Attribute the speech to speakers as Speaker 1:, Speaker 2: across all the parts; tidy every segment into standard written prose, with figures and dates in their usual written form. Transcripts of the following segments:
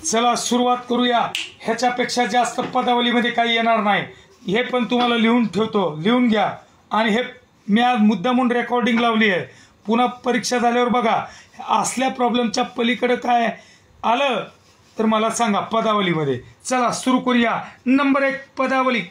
Speaker 1: चला सुरुवात करूया। ह्याच्यापेक्षा जास्त पदावलीमध्ये काही येणार नाही, हे पण तुम्हाला लिहून ठेवतो, लिहून घ्या। आणि हे मी आज मुद्दामून रेकॉर्डिंग लावली आहे, पुन्हा परीक्षा झाल्यावर बघा असल्या प्रॉब्लेमच्या पलीकडे काय आलं तर मला सांगा पदावलीमध्ये। चला सुरू करूया। नंबर 1 पदावली।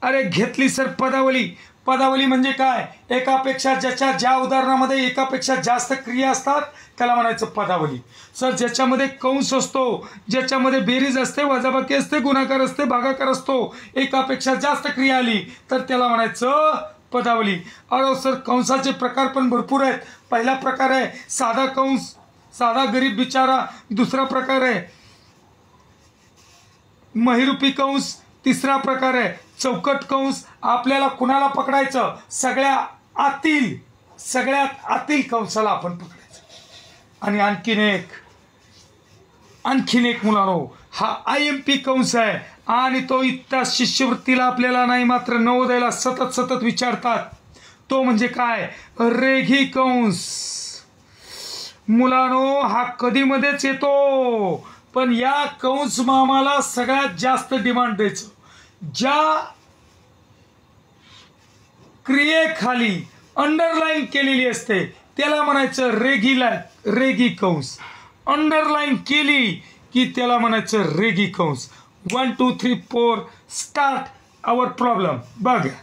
Speaker 1: अरे घेतली सर पदावली। पदावली म्हणजे काय? एकापेक्षा ज्या उदाहरणामध्ये एकापेक्षा जास्त क्रिया असतात त्याला म्हणायचं पदावली। सर ज्याच्यामध्ये कंस असतो, ज्याच्यामध्ये बेरीज असते, वजाबाकी असते, गुणाकार असते, भागाकार असतो, एकापेक्षा जास्त क्रिया आली तर त्याला म्हणायचं पदावली। अरे सर कंसाचे प्रकार पण भरपूर आहेत। पहिला प्रकार आहे साधा कंस, साधा गरीब बिचारा। दुसरा प्रकार आहे महिरूपी कंस। तिसरा प्रकार आहे चौकट कंस। आपल्याला कुणाला पकडायचं? सगळ्यात आतील कंसाला आपण पकडायचं। आणि आणखीन एक मुलांनो, हा IMP कंस आहे आणि तो इतका शिष्यवृत्तीला आपल्याला नाही मात्र नवोदयाला सतत विचारतात। तो म्हणजे काय? रेघी कंस। मुलांनो हा कधीमध्येच येतो, पण या कंस मामाला सगळ्यात जास्त डिमांड द्यायचं। ज्या क्रियेखाली अंडरलाईन केलेली असते त्याला म्हणायचं रेघी कंस। अंडरलाईन केली की त्याला म्हणायचं रेघी कंस। 1 2 3 4 स्टार्ट आवर प्रॉब्लेम। बघा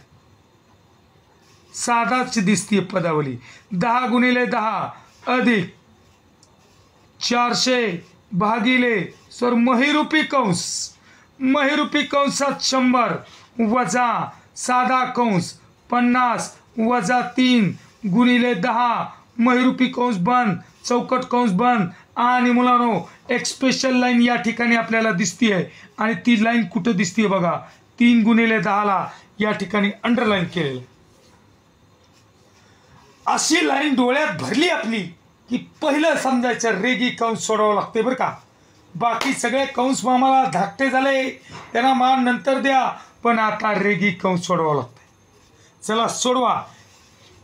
Speaker 1: साधाच दिसतीये पदावली। 10 गुणिले 10 अधिक 400 भागिले सर महिरूपी कंस। महिरूपी कंसात 100 वजा साधा कंस 50 वजा 3 गुणिले 10 महिरूपी कंस बंद, चौकट कंस बंद। आणि मुलांनो एक स्पेशल लाईन या ठिकाणी आपल्याला दिसतीये आणि ती लाईन कुठे दिसतीये बघा, 3 गुणिले 10 ला या ठिकाणी अंडरलाईन केलेलं। अशी लाईन डोळ्यात भरली आपली की पहिलं समजायचं रेघी कंस सोडवावं लागते बरं का। बाकी सगळे कंस मामाला धाकटे झाले त्यांना मान नंतर द्या, पण आता रेघी कंस सोडवावं लागते। चला सोडवा।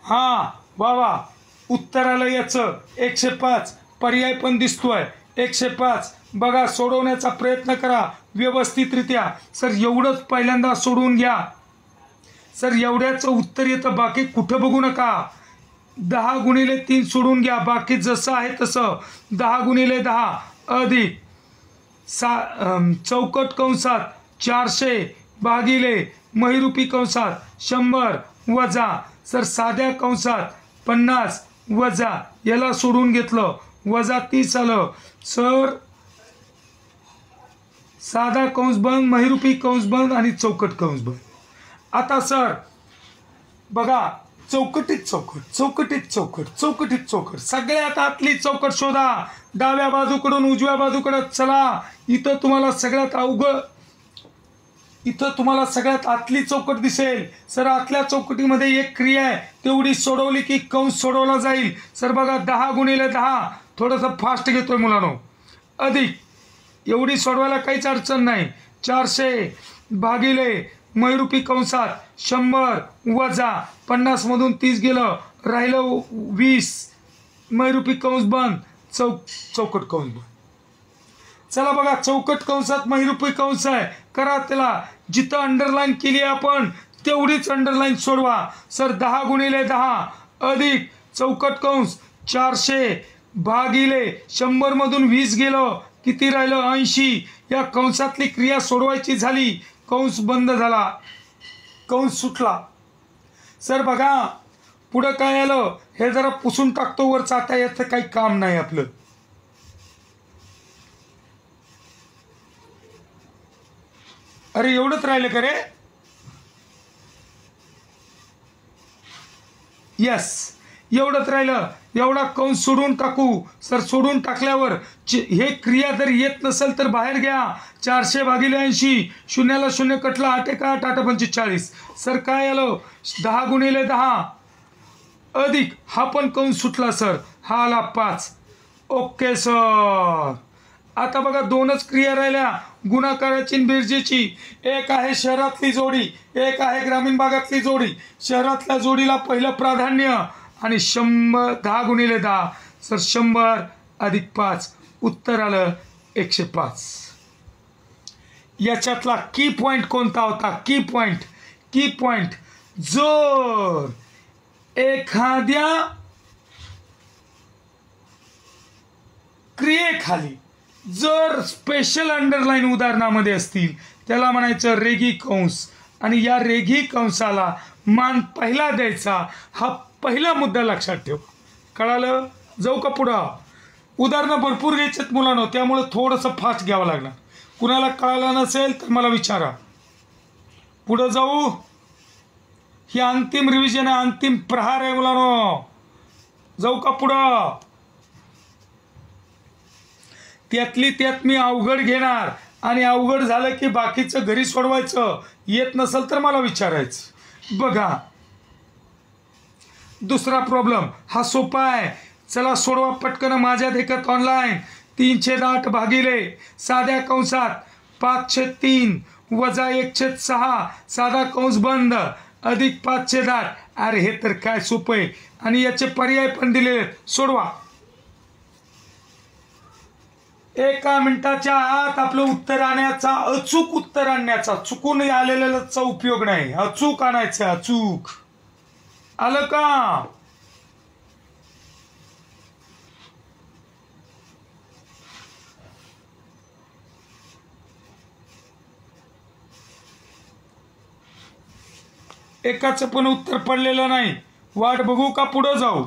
Speaker 1: हा वा उत्तर आलं याचं 105। पर्याय पण दिसतोय 105। बघा सोडवण्याचा प्रयत्न करा व्यवस्थितरित्या। सर एवढंच पहिल्यांदा सोडवून घ्या। सर एवढ्याचं उत्तर येतं, बाकी कुठं बघू नका। 10 गुणिले 3 सोडून घ्या, बाकी जसं आहे तसं। 10 गुणिले 10 अधिक चौकट कंसात 400 भागिले महिरूपी कंसात 100 वजा सर साध्या कंसात 50 वजा याला सोडून घेतलं वजा 30 आलं। सर साधा कंस बंद, महिरूपी कंस बंद आणि चौकट कंस बंद। आता सर बघा चौकटीत चौकट सगळ्यात आतली चौकट शोधा। डाव्या बाजूकडून उजव्या बाजूकडे चला। इथं तुम्हाला सगळ्यात आतली चौकट दिसेल। सर आतल्या चौकटीमध्ये एक क्रिया आहे, तेवढी सोडवली की कंस सोडवला जाईल। सर बघा 10 गुणिले 10 थोडंसं फास्ट घेतोय मुलांनो, अधिक एवढी सोडवायला काहीच अडचण नाही 400 भागिले महिरूपी कंसात 100 वजा 50 मधून 30 गेलं, राहिलं 20 महिरूपी कंस बंद, चौकट कंस बंद। चला बघा चौकट कंसात महिरूपी कंस आहे, करा त्याला जिथं अंडरलाईन केली आपण तेवढीच अंडरलाईन सोडवा। सर 10 गुणिले 10 अधिक चौकट कंस 400 भागिले 100 मधून 20 गेलं, किती राहिलं 80। या कंसातली क्रिया सोडवायची झाली, कंस बंद झाला, कंस सुटला। सर बघा पुढं काय आलं हे जरा पुसून टाकतो वरचं, आता याचं काही काम नाही आपलं। अरे एवढंच राहिलं का रे? यस एवढंच राहिलं। एवढा कंस सोडून टाकू। सर सोडून टाकल्यावर हे क्रिया जर येत नसेल तर बाहेर घ्या। 400 भागिले 80 शून्याला 0 कटला, 8 1 8 8 45। सर काय आलं 10 गुणिले 10 अधिक हा पण कंस सुटला सर, हा आला 5। ओके सर आता बघा दोनच क्रिया राहिल्या गुणाकाराची आणि बेरजेची। एक आहे शहरातली जोडी, एक आहे ग्रामीण भागातली जोडी। शहरातल्या जोडीला पहिलं प्राधान्य आणि 10 गुणिले 10 सर 100 अधिक 5 उत्तर आलं 105. याच्यातला की पॉइंट कोणता होता? की पॉइंट जर एखाद्या क्रियेखाली जर स्पेशल अंडरलाईन उदाहरणामध्ये असतील त्याला म्हणायचं रेघी कंस, आणि या रेघी कंसाला मान पहिला द्यायचा. हा पहिला मुद्दा लक्षात ठेव. कळालं? जाऊ का पुढं? उदाहरणं भरपूर घ्यायचेत मुलांनो, त्यामुळे थोडंसं फास्ट घ्यावं लागणार. कुणाला कळालं नसेल तर मला विचारा. पुढं जाऊ. ही अंतिम रिव्हिजन आहे, अंतिम प्रहार आहे मुलांनो. जाऊ का पुढं? त्यातली त्यात मी अवघड घेणार, आणि अवघड झालं की बाकीचं घरी सोडवायचं. येत नसेल तर मला विचारायचं. बघा दुसरा प्रॉब्लेम हा सोपा आहे. चला सोडवा पटकन माझ्या देखत ऑनलाईन. 3/8 भागिले साध्या कंसात 5/3 वजा 1/6 साधा कंस बंद अधिक 5/8. अरे हे तर काय सोपं आहे, आणि याचे पर्याय पण दिलेले. सोडवा. 1 मिनिटाच्या आत आपलं उत्तर आणण्याचा, अचूक उत्तर आणण्याचा, चुकून आलेल्याचा उपयोग नाही. अचूक आणायचं. अचूक आलं का? एकाचं पण उत्तर पडलेलं नाही. वाट बघू का पुढं जाऊ?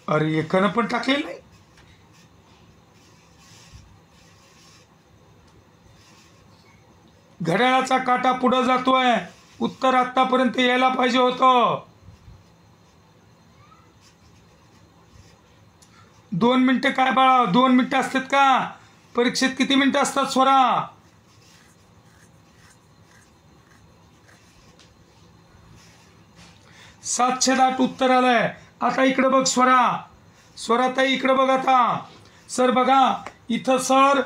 Speaker 1: अरे एकानं पण टाकलेलं नाही. घड्याळाचा काटा पुढं जातोय. उत्तर आतापर्यंत यायला पाहिजे होतं. 2 मिनिटं काय बाळा? 2 मिनिटं असतात का? परीक्षेत किती मिनिटं असतात स्वरा? 7/8 उत्तर आलंय. आता इकडे बघ स्वराताई, इकडे बघ आता. सर बघा इथं सर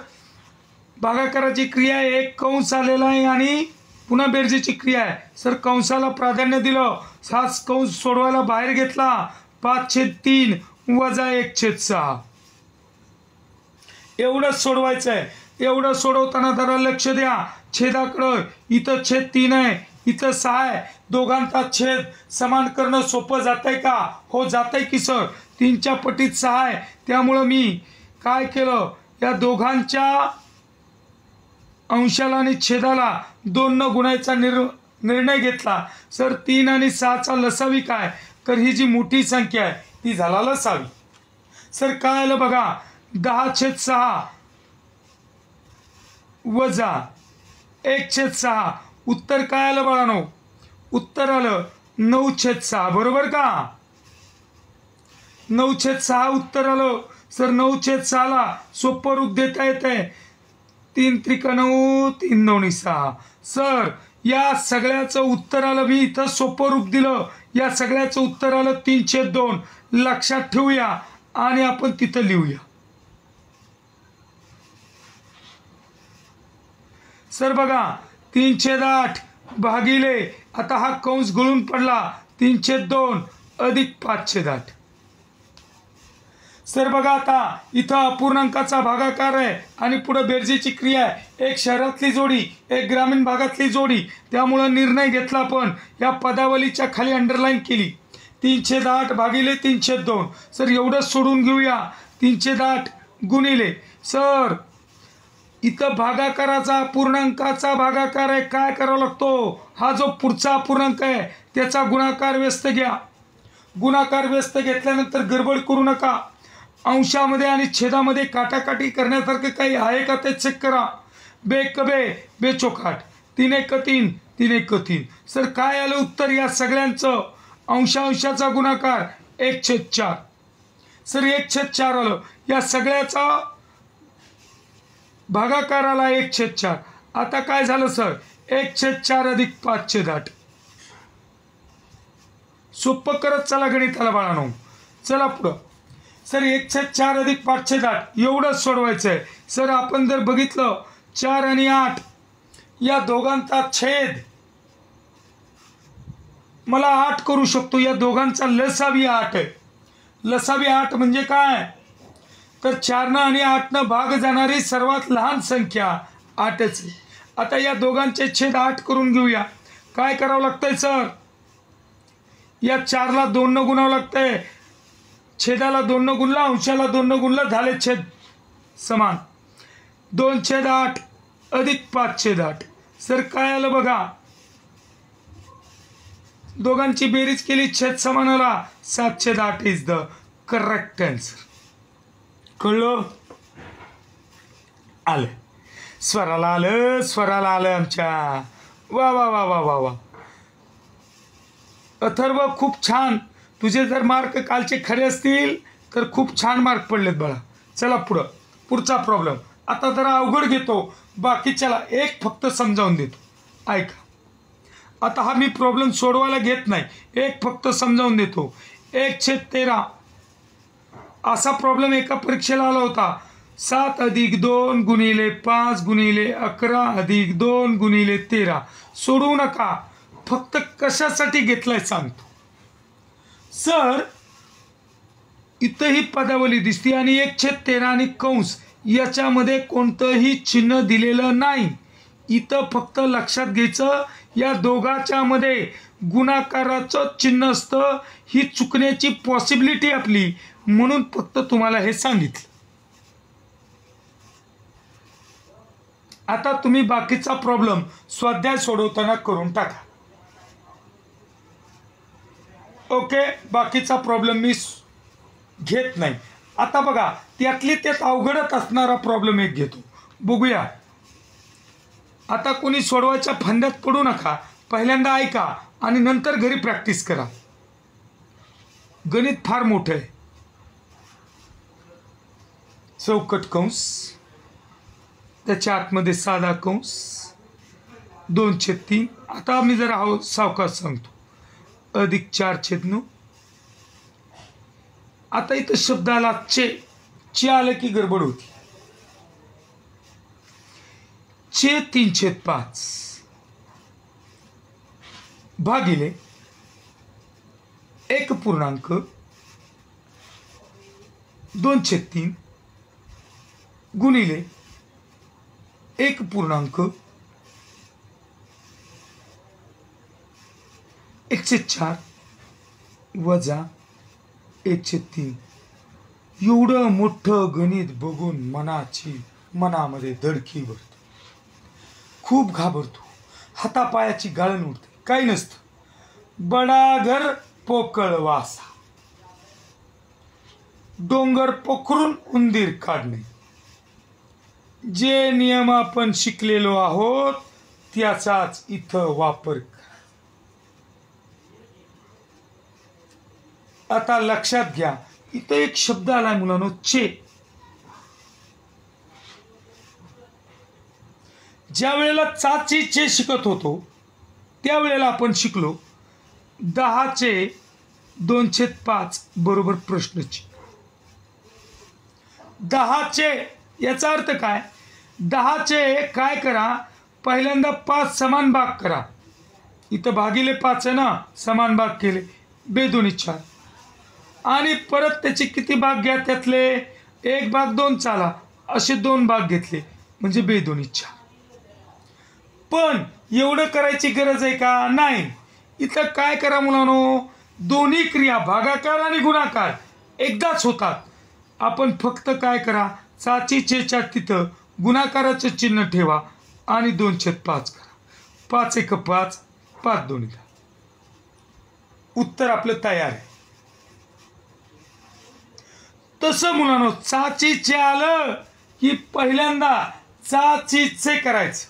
Speaker 1: भागाकाराची क्रिया आहे, एक कंस आलेला आहे आणि पुन्हा बेरजेची क्रिया आहे. सर कंसाला प्राधान्य दिलं, हाच कंस सोडवायला बाहेर घेतला. 5/3 वजा 1/6 एवढंच सोडवायचं आहे. एवढं सोडवताना जरा लक्ष द्या छेदाकडं. इथं छेद 3 आहे, इथं 6 आहे. दोघांचा छेद समान करणं सोपं जातंय का? हो जातंय की सर. 3च्या पटीत 6 आहे, त्यामुळं मी काय केलं, या दोघांच्या अंशाला आणि छेदाला 2 न गुणायचा निर्णय घेतला. सर 3 आणि 6चा लसावी काय? तर ही जी मोठी संख्या आहे ती झाला लसावी. सर काय आलं बघा, 10/6 वजा 1/6. उत्तर काय आलं बाळांनो? उत्तर आलं 9/6. बरोबर का? 9/6 उत्तर आलं. सर 9/6ला सोपं रूप देता येते. 3 त्रिक 9, 3 9 6. सर या सगळ्याचं उत्तर आलं. मी इथं सोपं रूप दिलं. या सगळ्याचं उत्तर आलं 3/2. लक्षात ठेवूया आणि आपण तिथं लिहूया. सर बघा 3/8 भागिले, आता हा कंस गळून पडला, 3/2 अधिक 5/8. सर बघा आता इथं अपूर्णांकाचा भागाकार आहे आणि पुढे बेरजेची क्रिया आहे. एक शहरातली जोडी, एक ग्रामीण भागातली जोडी. त्यामुळं निर्णय घेतला, पण या पदावलीच्या खाली अंडरलाईन केली. 3/8 भागिले 3/2. सर एवढंच सोडून घेऊया. 3/8 गुणिले, सर इथं भागाकाराचा अपूर्णांकाचा भागाकार आहे. काय करावं लागतो? हा जो पुढचा अपूर्णांक आहे त्याचा गुणाकार व्यस्त घ्या. गुणाकार व्यस्त घेतल्यानंतर गडबड करू नका. अंशामध्ये आणि छेदामध्ये काटाकाटी करण्यासारखं काही आहे का ते चेक करा. बेचोखाट 3 1 3 3 1 3. सर काय आलं उत्तर या सगळ्यांचं? अंशाचा गुणाकार 1/4. सर 1/4 आलं. या सगळ्याचा भागाकाराला 1/4. आता काय झालं सर? 1/4 अधिक 5/8. सोपं करत चला गणिताला बाळांनो. चला पुढं. सर 1/4 अधिक 5/8 एवढंच सोडवायचं आहे. सर आपण जर बघितलं 4 आणि 8 या दोघांचा छेद मला 8 करू शकतो. या दोघांचा लसावी 8 आहे. लसावी 8 म्हणजे काय, तर 4 आणि 8 भाग जाणारी सर्वात लहान संख्या 8च आहे. आता या दोघांचे छेद 8 करून घेऊया. काय करावं लागतंय सर, या 4ला 2 न गुणावं लागतंय, छेदाला 2 न गुणला, अंशाला 2 न गुणला, झाले छेद समान. 2/8 अधिक 5/8. सर काय आलं बघा, दोघांची बेरीज केली, छेद समान आला. 7/8 इज द करेक्ट आन्सर. कळलं? आलं स्वराला, आलं स्वराला, आलं आमच्या. वा वा वा वा वा वा अथर्व, खूप छान. तुझे जर मार्क कालचे खरे असतील तर खूप छान मार्क पडलेत बाळा. चला पुढचा प्रॉब्लेम आता जरा अवघड घेतो, बाकीच्याला एक फक्त समजावून देतो. ऐका, आता हा मी प्रॉब्लेम सोडवायला घेत नाही, एक फक्त समजावून देतो. 1/13 असा प्रॉब्लेम एका परीक्षेला आला होता. 7 + 2 × 5 × 11 + 2 × 13. सोडवू नका, फक्त कशासाठी घेतलाय सांगतो. सर इथं ही पदावली दिसते आणि 1/13 आणि कंस याच्यामध्ये कोणतंही चिन्ह दिलेलं नाही. इथं फक्त लक्षात घ्यायचं, या दोघांच्या मध्ये गुणाकाराचं चिन्ह असतं. ही चुकण्याची पॉसिबिलिटी आपली, म्हणून फक्त तुम्हाला हे सांगितलं. आता तुम्ही बाकीचा प्रॉब्लेम स्वाध्याय सोडवताना करून टाका. ओके, बाकीचा प्रॉब्लेम मी घेत नाही. आता बघा, त्यातली त्यात अवघडच असणारा प्रॉब्लेम एक घेतो, बघूया. आता कोणी सोडवायच्या फंद्यात पडू नका, पहिल्यांदा ऐका आणि नंतर घरी प्रॅक्टिस करा. गणित फार मोठं आहे. चौकट कंस, त्याच्या आतमध्ये साधा कंस, 2/3. आता मी जरा सावकाश सांगतो. अधिक 4/9. आता इथं शब्द आला चे आलं की गडबड होती. 3/5 भागिले 1.2/3 गुणिले 1.1/4 वजा 1/3. एवढं मोठं गणित बघून मनामध्ये धडकी भरते, खूप घाबरतो, हातापायाची गाळण उडते. काही नसतं, बडा घर पोकळ वासा, डोंगर पोखरून उंदीर काढणे. जे नियम आपण शिकलेलो आहोत त्याचाच इथं वापर करा. आता लक्षात घ्या, इथं एक शब्द आलाय मुलांनो, चे. ज्या वेळेला चाची चे शिकत होतो त्यावेळेला आपण शिकलो 10/2/5 बरोबर प्रश्नचिन्ह. 10 याचा अर्थ काय, 10 काय करा, पहिल्यांदा 5 समान भाग करा. इथं भागिले 5 आहे ना, समान भाग केले, 2×4. आणि परत त्याचे किती भाग घ्या, त्यातले 1 भाग 2 चाला, असे 2 भाग घेतले म्हणजे 2×4. पण एवढं करायची गरज आहे का, नाही. इथं काय करा मुलांनो, दोन्ही क्रिया भागाकार आणि गुणाकार एकदाच होतात. आपण फक्त काय करा, चाची चेच्या तिथं गुणाकाराचं चिन्ह ठेवा आणि 2/5 करा. 5×1 = 5, 5×2 = 10. उत्तर आपलं तयार आहे. तसं मुलांनो, चाची चे आलं की पहिल्यांदा चाची चे करायचं.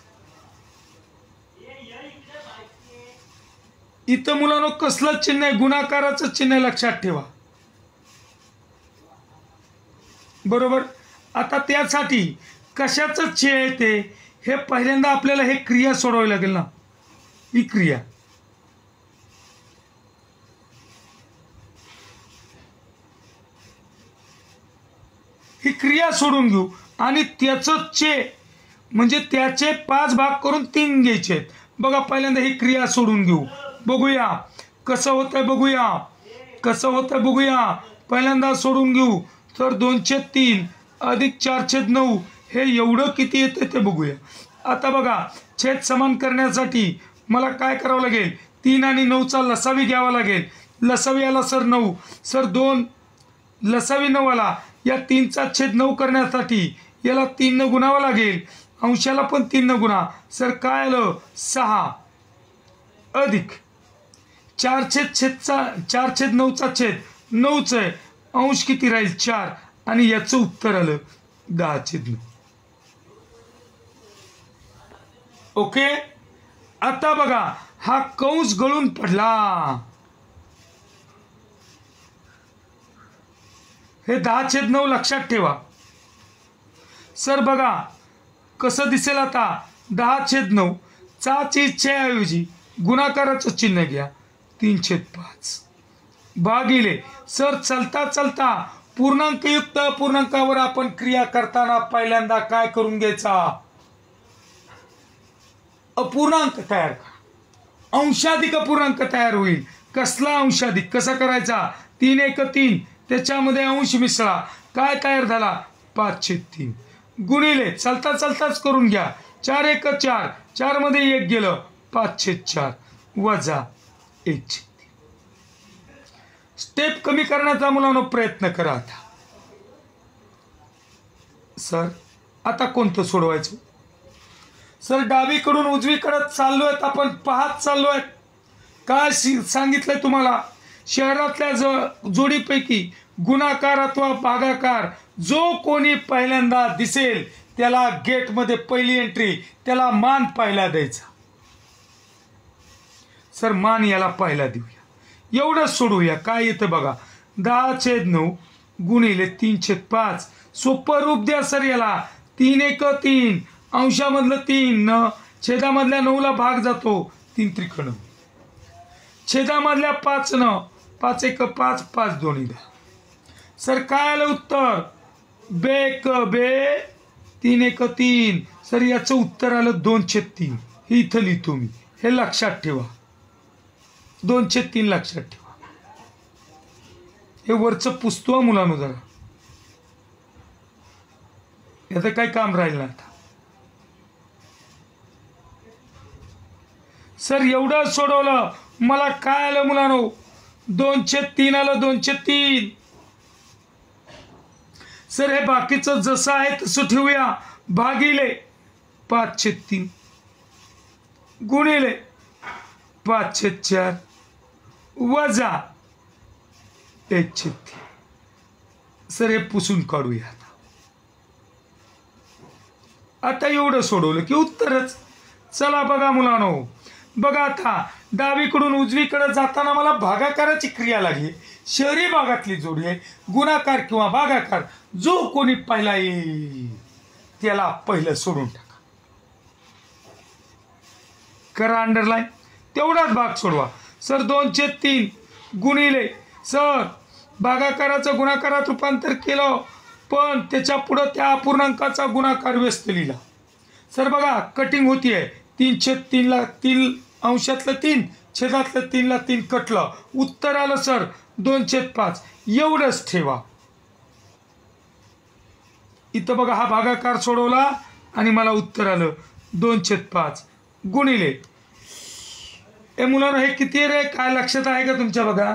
Speaker 1: इथं मुलांनो कसलं चिन्ह आहे, गुणाकाराचं चिन्ह, लक्षात ठेवा. बरोबर. आता त्यासाठी कशाचं चे आहे ते, हे पहिल्यांदा आपल्याला हे क्रिया सोडवावी लागेल ना. ही क्रिया, ही क्रिया सोडून घेऊ आणि त्याचं चे म्हणजे त्याचे 5 भाग करून 3 घ्यायचे. बघा, पहिल्यांदा ही क्रिया सोडून घेऊ, बघूया. कसं होतंय बघूया, कसं होतंय बघूया. पहिल्यांदा सोडून घेऊ. तर 2/3 अधिक 4/9 हे एवढं किती येतं ते बघूया. आता बघा, छेद समान करण्यासाठी मला काय करावं लागेल, 3 आणि 9चा लसावी घ्यावा लागेल. लसावी आला सर 9, सर 2 लसावी 9 आला. या 3चा छेद 9 करण्यासाठी याला 3 न गुणावं लागेल, अंशाला पण 3 न गुणा. सर काय आलं 6 अधिक 4/9चा छेद 9च आहे, अंश किती राहील 4 आणि याचं उत्तर आलं 10/9. ओके. आता बघा, हा कंस गळून पडला. हे 10/9 लक्षात ठेवा. सर बघा कसं दिसेल आता, 10/9 चा ऐवजी गुणाकाराचं चिन्ह घ्या, 3/5 भागिले. सर चलता चलता पूर्णांकयुक्त अपूर्णांकावर आपण क्रिया करताना पहिल्यांदा काय करून घ्यायचा, अपूर्णांक तयार करा. अंशाधिक अपूर्णांक तयार होईल. कसला अंशाधिक, कसा करायचा, 3 1 3 त्याच्यामध्ये अंश मिसळा, काय तयार झाला 5/3 गुणिले. चलता चलताच करून घ्या, 4 1 4 4 मध्ये 1 गेलं 5/4 वजा 1/3. स्टेप कमी करण्याचा मुलांनो प्रयत्न करा. आता सर आता कोणतं सोडवायचं. सर डावीकडून उजवीकडे चाललोय, आपण पाहत चाललोय. काय सांगितलंय तुम्हाला, शहरातल्या जोडीपैकी गुणाकार अथवा भागाकार जो कोणी पहिल्यांदा दिसेल त्याला गेटमध्ये पहिली एंट्री, त्याला मान पहिला द्यायचा. सर मान याला पहिला देऊया, एवढंच सोडूया. काय येतं बघा, 10/9 गुणिले 3/5. सोपं रूप द्या सर याला, 3 1 3 अंशामधलं 3 न छेदामधल्या 9ला भाग जातो, 3 त्रिकोण छेदामधल्या 5 न 5 1 5 5 2 10. सर काय आलं उत्तर, बे 3 1 3. सर याचं उत्तर आलं 2/3. हे इथं लिहितो मी, हे लक्षात ठेवा, 2/3 लक्षात ठेवा. हे वरचं पुसतो मुलांनो जरा, याचं काही काम राहील ना आता. सर एवढं सोडवलं, मला काय आलं मुलांनो, 2/3 आलं, 2/3. सर हे बाकीचं जसं आहे तसं ठेवूया, भागिले 5/3 गुणिले 5/4 वजा 1/3. सर हे पुसून काढूया. आता एवढं सोडवलं की उत्तरच. चला बघा मुलांनो, बघा आता डावीकडून उजवीकडे जाताना मला भागाकाराची क्रिया लागली. शहरी भागातली जोडी आहे, गुणाकार किंवा भागाकार जो कोणी पहिला येईल त्याला पहिलं सोडून टाका. करा अंडरलाईन, तेवढाच भाग सोडवा. सर 2/3 गुणिले, सर भागाकाराचं गुणाकारात रूपांतर केलं पण त्याच्या पुढं त्या अपूर्णांकाचा गुणाकार व्यस्त लिहिला. सर बघा कटिंग होतीये, 3/3 ला 3 अंशातलं 3 छेदातलं 3 ला 3 कटलं, उत्तर आलं सर 2/5. एवढंच ठेवा. इथं बघा हा भागाकार सोडवला आणि मला उत्तर आलं 2/5 गुणिले. ए मुलांना हे किती रे, काय लक्षात आहे का तुमच्या, बघा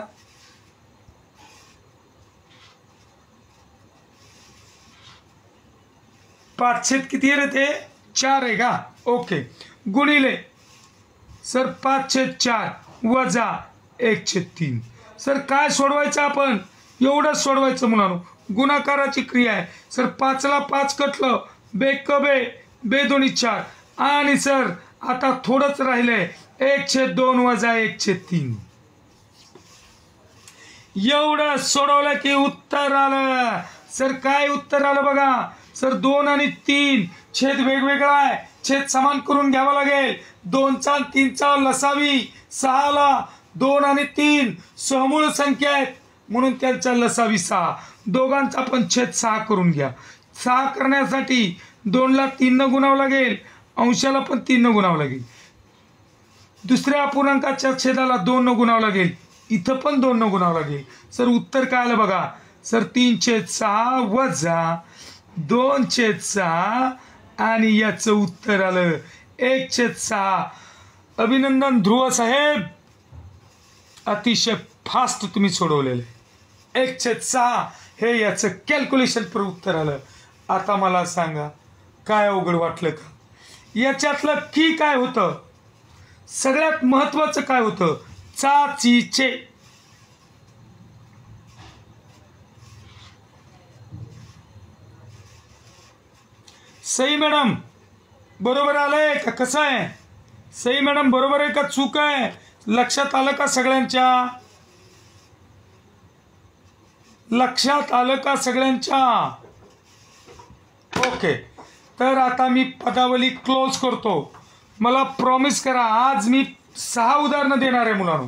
Speaker 1: 5/4 किती रे, ते 4 आहे का. ओके, गुणिले सर 5/4 वजा 1/3. सर काय सोडवायचं आपण, एवढंच सोडवायचं मुलांनो, गुणाकाराची क्रिया आहे. सर 5 ला 5 कटलं, बे 2 4 आणि सर आता थोडंच राहिलंय, 1/2 वजा 1/3. एवढं सोडवलं की उत्तर आलं. सर काय उत्तर आलं बघा, सर 2 आणि 3 छेद वेगवेगळा आहे, छेद समान करून घ्यावा लागेल. 2चा आणि 3चा लसावी, 6ला 2 आणि 3 सहमूळ संख्या आहेत म्हणून त्यांचा लसावी 6. दोघांचा पण छेद 6 करून घ्या. 6 करण्यासाठी 2 ला 3 न गुणावं लागेल, अंशाला पण 3 न गुणावं लागेल. दुसऱ्या अपूर्णांकाच्या छेदाला 2 न गुणावं लागेल, इथं पण 2 न गुणावं लागेल. सर उत्तर काय आलं बघा सर, 3/6 वजा 2/6 आणि याचं उत्तर आलं 1/6. अभिनंदन ध्रुव साहेब, अतिशय फास्ट तुम्ही सोडवलेलं. 1/6 हे याचं कॅल्क्युलेशन पर उत्तर आलं. आता मला सांगा काय अवघड वाटलं का? याच्यातलं की काय होतं, सगळ्यात महत्वाचं काय होतं, चाचीचे. सई मॅडम बरोबर आलंय का, कसं आहे? सई मॅडम बरोबर आहे का चूक आहे? लक्षात आलं का सगळ्यांच्या? लक्षात आलं का सगळ्यांच्या? ओके, तर आता मी पदावली क्लोज करतो. मला प्रॉमिस करा, आज मी 6 उदाहरणं देणार आहे मुलांनो.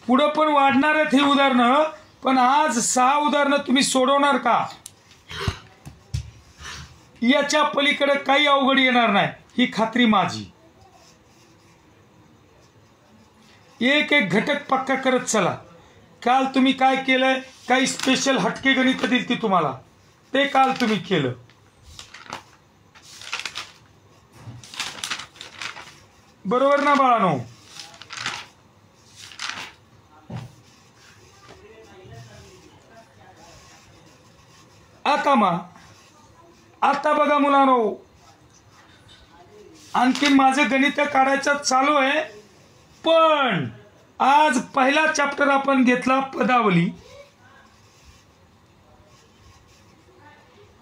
Speaker 1: पुढं पण वाढणार आहेत ही उदाहरणं, पण आज 6 उदाहरणं तुम्ही सोडवणार का? याच्या पलीकडे काही अवघड येणार नाही, ही खात्री माझी. एक एक घटक पक्का करत चला. काल तुम्ही काय केलंय, काही स्पेशल हटके गणित दिली ती तुम्हाला, ते काल तुम्ही केलं. बरोबर ना बाळांनो? आता बघा मुलांनो, आणखी माझं गणित काढायचं चालू आहे, पण आज पहिला चॅप्टर आपण घेतला पदावली.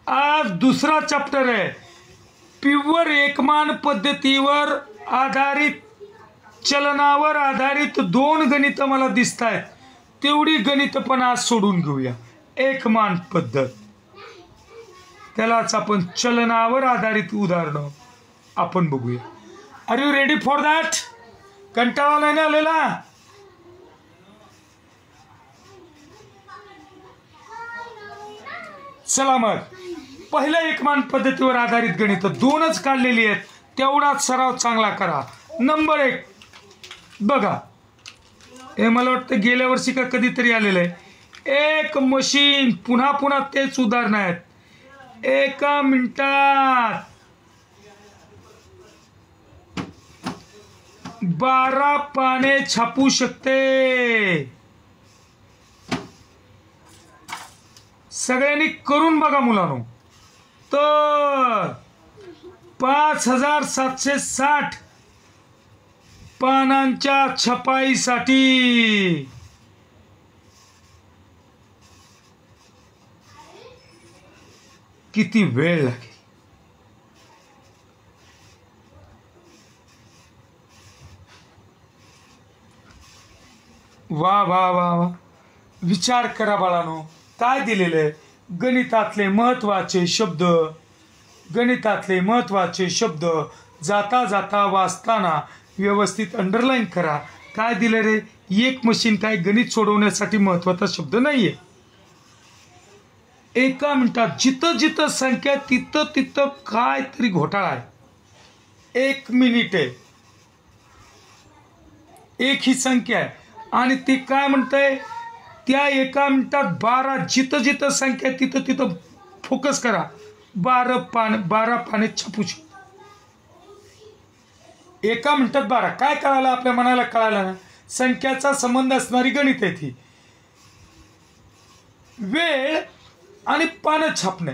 Speaker 1: आज दुसरा चॅप्टर आहे प्युअर एकमान पद्धतीवर आधारित, चलनावर आधारित 2 गणित मला दिसत आहेत, तेवढी गणित पण आज सोडून घेऊया. एकमान पद्धत, त्यालाच आपण चलनावर आधारित उदाहरणं आपण बघूया. Are you ready for that? कंटाळा नाही ना आलेला? चला मग, पहिल्या एकमान पद्धतीवर आधारित गणित 2च काढलेली आहेत, तेवढाच सराव चांगला करा. नंबर 1 बघा, हे मला वाटतं गेल्या वर्षी का कधीतरी आलेलं आहे. एक मशीन, पुन्हा पुन्हा तेच उदाहरण आहेत. 1 मिनिटात 12 पाने छापू शकते. सगळ्यांनी करून बघा मुलांनो. तर 5760 पानांच्या छपाईसाठी किती वेळ लागेल? वा वा वा वा, विचार करा बाळांनो. काय दिलेलं आहे? गणितातले महत्वाचे शब्द, गणितातले महत्वाचे शब्द जाता जाता वाचताना व्यवस्थित अंडरलाईन करा. काय दिलं रे? एक मशीन काय गणित सोडवण्यासाठी महत्वाचा शब्द नाहीये. 1 मिनिटात जिथं जिथं संख्या तिथं तिथं काय तरी घोटाळा आहे. 1 मिनिट आहे, एक ही संख्या आहे, आणि ती काय म्हणतंय, त्या 1 मिनिटात 12, जिथं जिथं संख्या तिथं तिथं फोकस करा. 12 पाने छापू शकतो. 1 मिनिटात 12 काय कळालं आपल्या मनाला? कळालं ना? संख्याचा संबंध असणारी गणित आहे ती. वेळ आणि पानं छापणे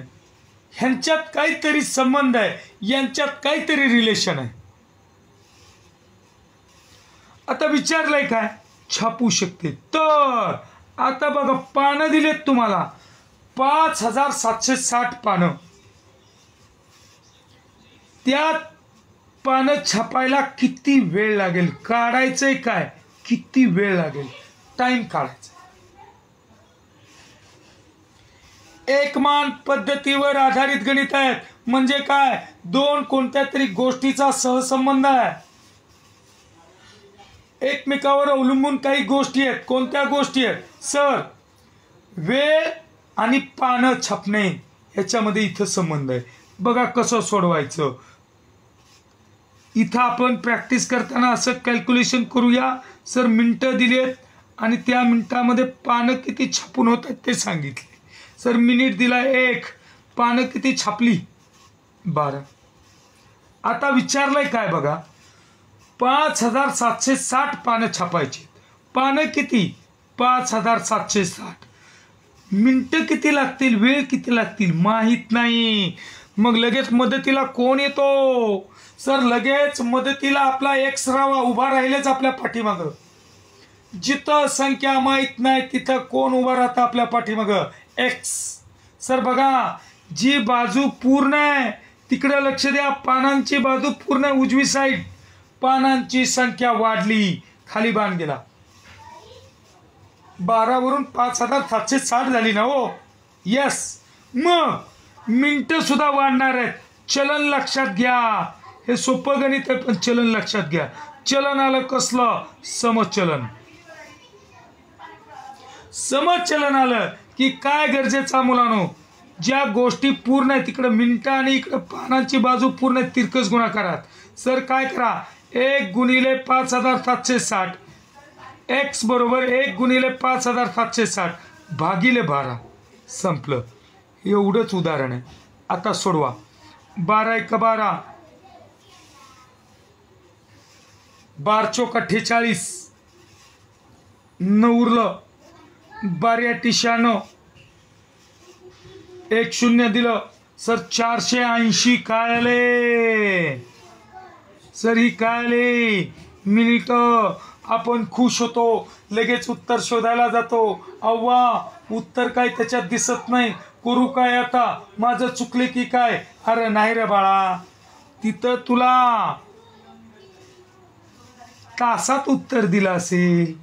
Speaker 1: ह्यांच्यात काहीतरी संबंध आहे, यांच्यात काहीतरी रिलेशन आहे. आता विचारलंय काय? छापू शकते. तर आता बघा, पानं दिलेत तुम्हाला 5760 पानं. त्यात पानं छापायला किती वेळ लागेल? काढायचंय काय? किती वेळ लागेल? टाइम काढायचा. एकमान पद्धतीवर आधारित गणित आहेत म्हणजे काय? 2 कोणत्या तरी गोष्टीचा सहसंबंध आहे. एकमेकावर अवलंबून काही गोष्टी आहेत. कोणत्या गोष्टी आहेत सर? वेळ आणि पानं छापणे ह्याच्यामध्ये इथं संबंध आहे. बघा कसं सोडवायचं. इथं आपण प्रॅक्टिस करताना असं कॅल्क्युलेशन करूया सर. मिनटं दिलेत आणि त्या मिनटामध्ये पानं किती छापून होत आहेत ते सांगितले सर. मिनिट दिला 1, पानं किती छापली 12. आता विचारलंय काय बघा, 5760 पानं छापायची. पानं किती 5760. मिनटं किती लागतील, वेळ किती लागतील माहीत नाही. मग लगेच मदतीला कोण येतो सर? लगेच मदतीला आपला एक्स रावा उभा राहिलेच आपल्या पाठीमागं. जिथं संख्या माहीत नाही तिथं कोण उभा राहतं आपल्या पाठीमागं? एक्स. सर बघा, जी बाजू पूर्ण आहे तिकडे लक्ष द्या. पानांची बाजू पूर्ण उजवी साईड. पानांची संख्या वाढली, खाली बाण गेला. 12 वरून 5760 झाली ना हो. यस. मग मिनटं सुद्धा वाढणार आहेत. चलन लक्षात घ्या. हे सोपं गणित आहे पण चलन लक्षात घ्या. चलन आलं कसलं? समचलन. समचलन आलं की काय गरजेचं मुलांनो, ज्या गोष्टी पूर्ण आहे तिकडं मिनटं आणि इकडं पानांची बाजू पूर्ण तिरकस गुणाकारात. सर काय करा, 1 गुणिले 5760 एक्स बरोबर 1 गुणिले 5760 भागिले 12. संपलं. एवढंच उदाहरण आहे. आता सोडवा. 12 × 12, 12 × 4 = 48. 9 उरलं. 12 × 8 = 96. 1 0 दिलं सर. 480 काय आले सर? ही काय आले? मिनिट. आपण खुश होतो, लगेच उत्तर शोधायला जातो. अव्वा, उत्तर काय त्याच्यात दिसत नाही. करू काय आता? माझं चुकले की काय? अरे नाही रे बाळा, तिथं तुला तासात उत्तर दिलं असेल.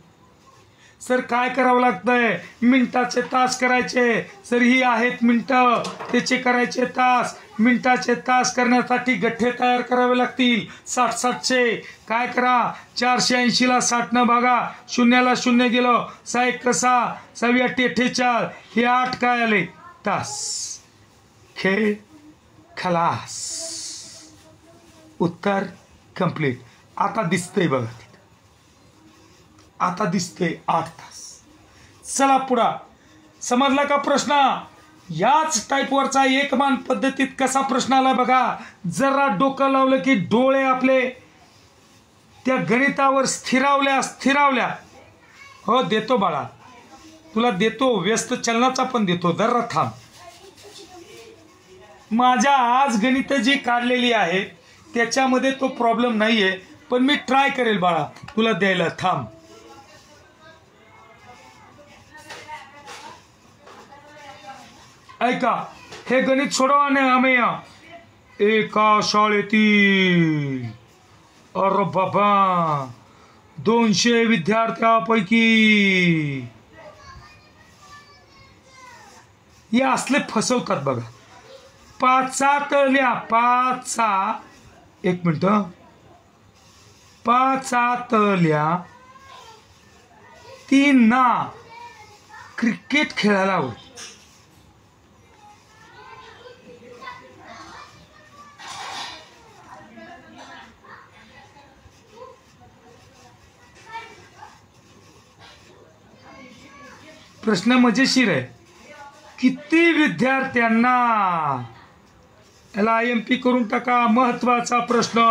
Speaker 1: सर काय करावं लागतंय? मिनिटाचे तास करायचे. सर ही आहेत मिनिटं, त्याचे करायचे तास. मिनिटाचे तास करण्यासाठी गठ्ठे तयार करावे लागतील 60-60चे. काय करा, 480ला 60 न भागा. 0ला 0 गेलं. 6 × 6, 6 × 8 = 48. हे 8 काय आले? तास. खेळ खलास. उत्तर कंप्लीट. आता दिसतंय बघा, आता दिसतंय 8 तास. चला पुढा. समजला का प्रश्न? याच टाईपवरचा एकमान पद्धतीत कसा प्रश्न आला बघा. जरा डोकं लावलं की डोळे आपले त्या गणितावर स्थिरावल्या. हो देतो बाळा, तुला देतो. व्यस्त चलनाचा पण देतो. जरा थांब. माझ्या आज गणित जी काढलेली आहेत त्याच्यामध्ये तो प्रॉब्लेम नाहीये, पण मी ट्राय करेल बाळा तुला द्यायला. थांब. ऐका, हे गणित सोडवा ना आम्ही. एका शाळेतील अरे बाबा 200 विद्यार्थ्यापैकी हे असले फसवतात बघा. 5 लिहा. 5 एक मिनिट. 5 लिहा. 3 ना क्रिकेट खेळायला आवडत. प्रश्न मजेशीर आहे. किती विद्यार्थ्यांना, याला IMP करून टाका. महत्वाचा प्रश्न.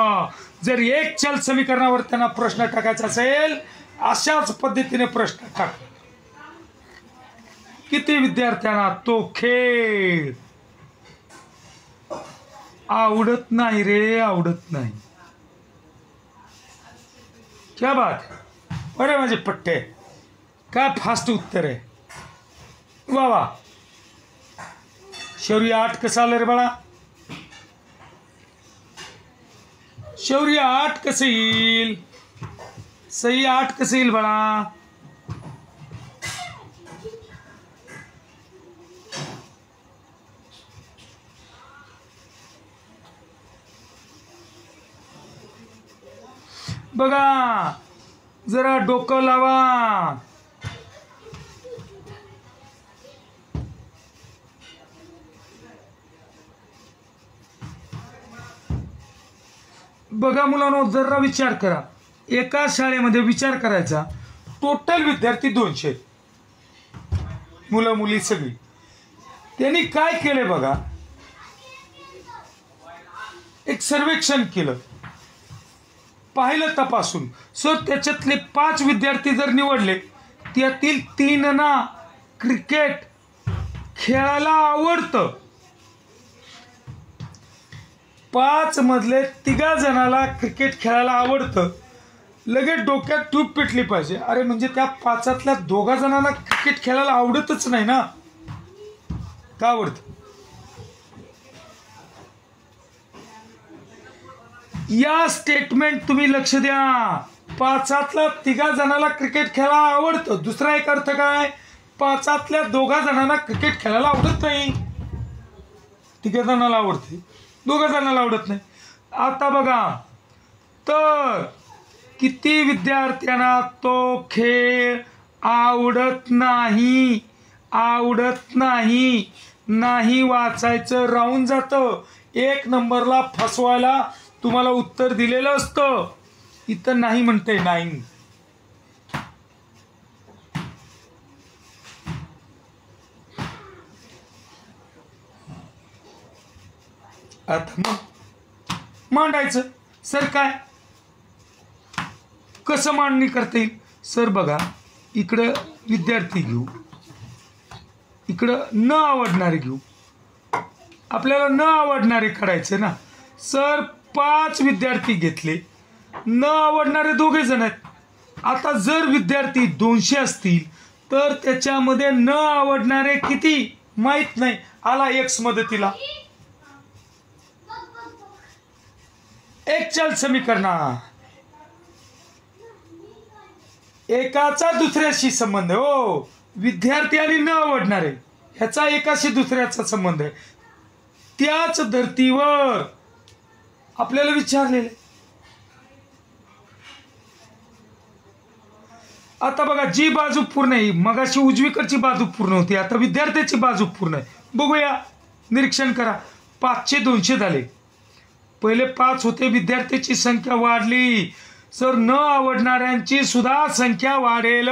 Speaker 1: जर एक चल समीकरणावर त्यांना प्रश्न टाकायचा असेल अशाच पद्धतीने प्रश्न टाक. किती विद्यार्थ्यांना तो खेळ आवडत नाही रे, आवडत नाही. क्या बात. अरे माझे पट्टे, काय फास्ट उत्तर आहे. वा वा. शौर्य 8 कसं आलं रे बाळा? शौर्य 8 कसं येईल? सही 8 कसं येईल बाळा? बघा, जरा डोकं लावा. बघा मुलांनो, जरा विचार करा, एका शाळेमध्ये विचार करायचा, टोटल विद्यार्थी 200, मुलं मुली सगळी. त्यांनी काय केले बघा, एक सर्वेक्षण केलं, पाहिलं तपासून. सर त्याच्यातले 5 विद्यार्थी जर निवडले, त्यातील 3 क्रिकेट खेळायला आवडतं, 5 मधले 3 जणाला क्रिकेट खेळायला आवडतं. लगेच डोक्यात ट्यूब पेटली पाहिजे, अरे म्हणजे त्या 5तल्या 2 जणांना क्रिकेट खेळायला आवडतच नाही ना, का आवडतं? या स्टेटमेंट तुम्ही लक्ष द्या. 5तल्या 3 जणाला क्रिकेट खेळायला आवडतं. दुसरा एक अर्थ काय, 5तल्या 2 जणांना क्रिकेट खेळायला आवडत नाही. 3 जणाला आवडते, 2 जणाला आवडत नाही. आता बघा, तर किती विद्यार्थ्यांना तो खेळ आवडत नाही, आवडत नाही, नाही वाचायचं राहून जातं. 1 नंबरला फसवायला तुम्हाला उत्तर दिलेलं असतं, इथं नाही म्हणते, नाही. आता मग मांडायचं. सर काय कसं मांडणी करता येईल? सर बघा, इकडं विद्यार्थी घेऊ, इकडं न आवडणारे घेऊ. आपल्याला न आवडणारे काढायचे ना. सर 5 विद्यार्थी घेतले, न आवडणारे 2 जण आहेत. आता जर विद्यार्थी 200 असतील तर त्याच्यामध्ये न आवडणारे किती माहित नाही. आला एक्स मदतीला. एक चल समीकरणा, एकाचा दुसऱ्याशी संबंध आहे. हो, विद्यार्थी आणि न आवडणारे ह्याचा एकाशी दुसऱ्याचा संबंध आहे. त्याच धर्तीवर आपल्याला विचारलेले. आता बघा, जी बाजू पूर्ण आहे, मगाशी उजवीकडची बाजू पूर्ण होती, आता विद्यार्थ्याची बाजू पूर्ण आहे. बघूया, निरीक्षण करा. 5चे 200 झाले. पहिले 5 होते, विद्यार्थ्याची संख्या वाढली. सर न आवडणाऱ्यांची सुद्धा संख्या वाढेल.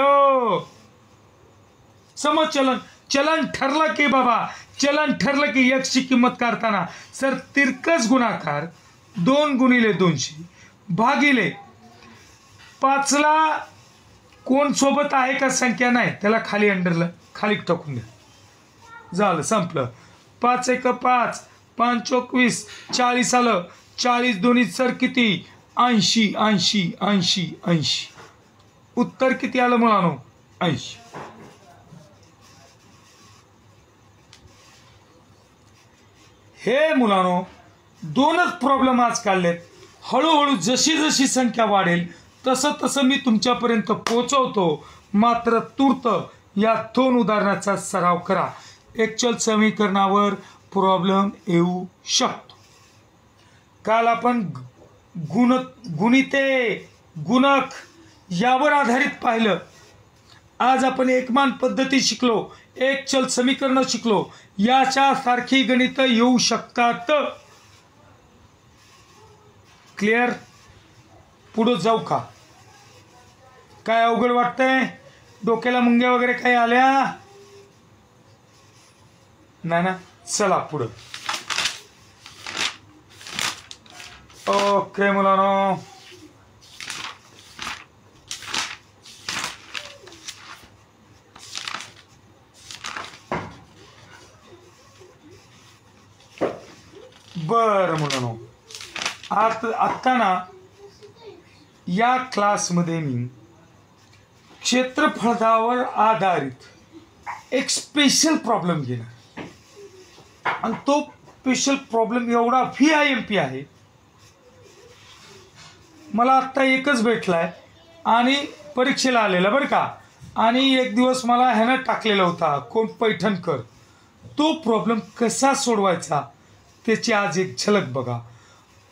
Speaker 1: समचलन चलन ठरलं की बाबा, चलन ठरलं की एक्सची किंमत काढताना सर तिरकस गुणाकार 2 गुणिले 200 भागिले 5ला कोण सोबत आहे का संख्या नाही, त्याला खाली अंडरला खाली टाकून द्या, झालं, संपलं. 5 एक 5, 5 चौक 20, 40 आलं. 40 दोन्ही सर किती? 80 80 80 80. उत्तर किती आलं मुलांनो? 80. हे मुलांनो 2च प्रॉब्लेम आज काढलेत. हळूहळू जशी जशी संख्या वाढेल तसं तसं मी तुमच्यापर्यंत पोहोचवतो. मात्र तूर्त या 2 उदाहरणाचा सराव करा. एक्चुअल समीकरणावर प्रॉब्लेम येऊ शकतो. काल आपण गुणिते गुणक यावर आधारित पाहिलं. आज आपण एकमान पद्धती शिकलो, एक चल समीकरण शिकलो. याच्या सारखी गणित येऊ शकतात. क्लिअर? पुढे जाऊ का? काय अवघड वाटतंय? डोक्याला मुंग्या वगैरे काही आल्या नाही ना? चला पुढे. ओके मुलांनो, बरं मुलांनो, आता ना या क्लासमध्ये मी क्षेत्रफळावर आधारित एक स्पेशल प्रॉब्लेम घेणार आणि तो स्पेशल प्रॉब्लेम एवढा VIMP आहे. मला आत्ता एकच भेटलाय आणि परीक्षेला आलेला बरं का. आणि एक दिवस मला ह्यानं टाकलेला होता, कोण पैठणकर. तो प्रॉब्लेम कसा सोडवायचा त्याची आज एक झलक बघा.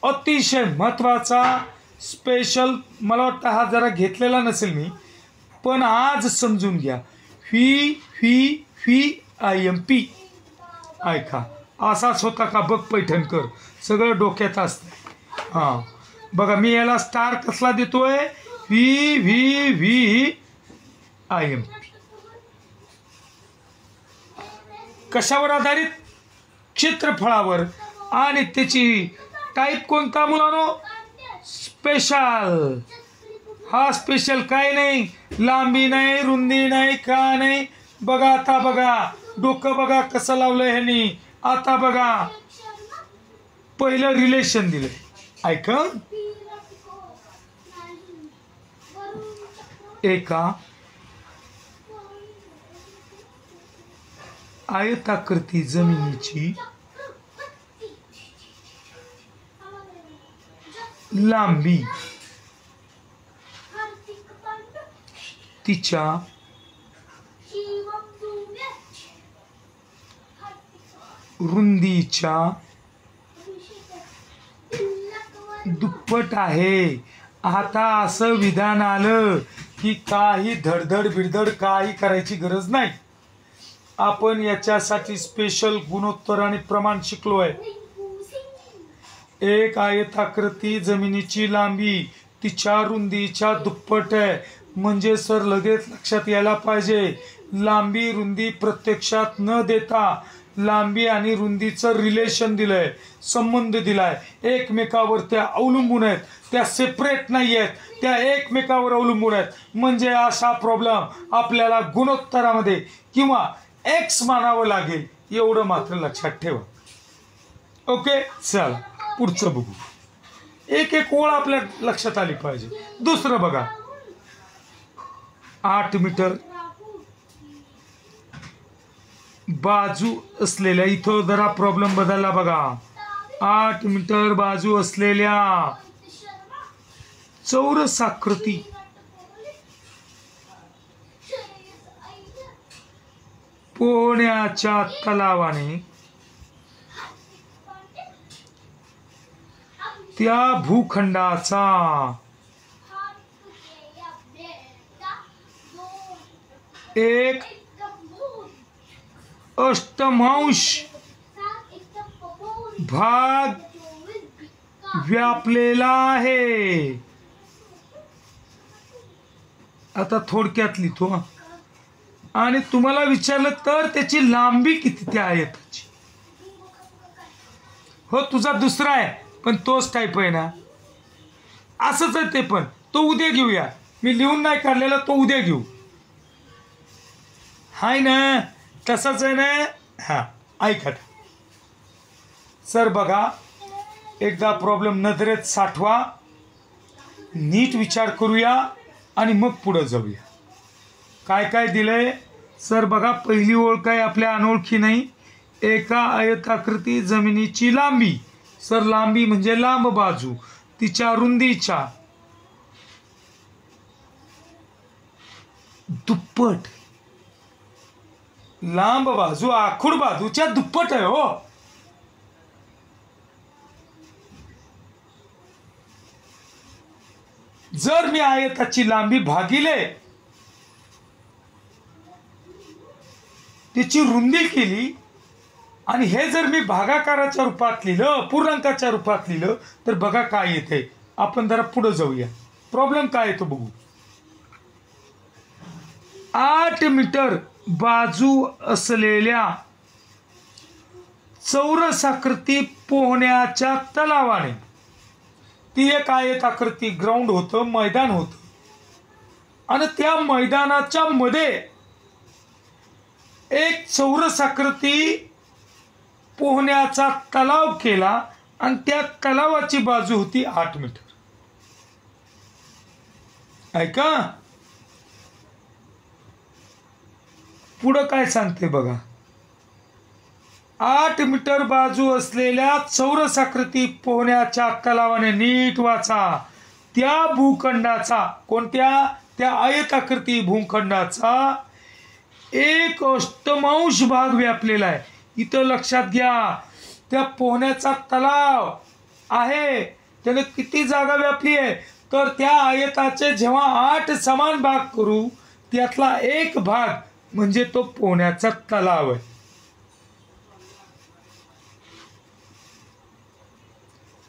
Speaker 1: अतिशय महत्त्वाचा स्पेशल. मला वाटतं हा जरा घेतलेला नसेल मी, पण आज समजून घ्या. VIMP ऐका. असाच होता का बघ पैठणकर, सगळं डोक्यात असतं. हां, बघा मी याला स्टार कसला देतोय, V V V I M. कशावर आधारित? क्षेत्रफळावर. आणि त्याची टाईप कोणता मुलांनो? स्पेशल. हा स्पेशल काय नाही, लांबी नाही, रुंदी नाही, का नाही. बघा आता बघा डोकं बघा कसं लावलंय ह्यांनी. आता बघा पहिलं रिलेशन दिलंय, ऐका. एका आयताकृती जमिनीची लांबी तिच्या रुंदीच्या दुप्पट आहे. आता असं विधान आलं की काही धडधड बिडधड काही करायची गरज नाही. आपण याच्यासाठी स्पेशल गुणोत्तर आणि प्रमाण शिकलोय. एक आयताकृती जमिनीची लांबी तिच्या रुंदीच्या दुप्पट आहे. म्हणजे सर लगेच लक्षात यायला पाहिजे, लांबी रुंदी प्रत्यक्षात न देता लांबी आणि रुंदीचं रिलेशन दिलंय, संबंध दिलाय. एकमेकावर त्या अवलंबून आहेत, त्या सेपरेट नाही आहेत, त्या एकमेकावर अवलंबून आहेत. म्हणजे असा प्रॉब्लेम आपल्याला गुणोत्तरामध्ये किंवा एक्स मानावं लागेल, एवढं मात्र लक्षात ठेवा. ओके, चला पुढचं बघू. एक एक ओळ आपल्या लक्षात आली पाहिजे. दुसरं बघा, 8 मीटर बाजू असलेल्या, इथं जरा प्रॉब्लेम बदलला बघा. 8 मीटर बाजू असलेल्या चौरसाकृती पोहण्याच्या तलावाने त्या भूखंडाचा एक अष्टमांश भाग व्यापलेला आहे. आता थोडक्यात लिहितो. आणि तुम्हाला विचारलं तर त्याची लांबी किती त्या आयताची? हो, तुझा दुसरा आहे पण तोच टाईप आहे ना, असंच आहे ते पण. तो उद्या घेऊया, मी लिहून नाही काढलेला, तो उद्या घेऊ. हाय ना, तसंच आहे ना. हा, ऐका सर, बघा एकदा प्रॉब्लेम नजरेत साठवा, नीट विचार करूया आणि मग पुढे जाऊया. काय काय दिलंय सर बघा. पहिली ओळ काय आपल्या अनोळखी नाही. एका आयताकृती जमिनीची लांबी. सर लांबी म्हणजे लांब बाजू तिच्या रुंदीच्या दुप्पट. लांब बाजू आखूड बाजूच्या दुप्पट आहे हो. जर मी आयताची लांबी भागिले त्याची रुंदी केली आणि हे जर मी भागाकाराच्या रूपात लिहिलं, पूर्णांकाच्या रूपात लिहिलं, तर बघा काय येते. आपण जरा पुढे जाऊया, प्रॉब्लेम काय येतो बघू. 8 मीटर बाजू असलेल्या चौरसाकृती पोहण्याच्या तलावाने, ती एक आयताकृती ग्राउंड होतं, मैदान होतं, आणि त्या मैदानाच्या मध्ये एक चौरसाकृती पोहण्याचा तलाव केला आणि त्या तलावाची बाजू होती 8 मीटर. ऐका पुढं काय सांगते बघा. 8 मीटर बाजू असलेल्या चौरसाकृती पोहण्याच्या तलावाने, नीट वाचा, त्या भूखंडाचा, कोणत्या? त्या आयताकृती भूखंडाचा एक अष्टमांश भाग व्यापलेला आहे. इथं लक्षात घ्या, त्या पोहण्याचा तलाव आहे त्याने किती जागा व्यापली आहे, तर त्या आयताचे जेव्हा 8 समान भाग करू, त्यातला एक भाग म्हणजे तो पोहण्याचा तलाव आहे.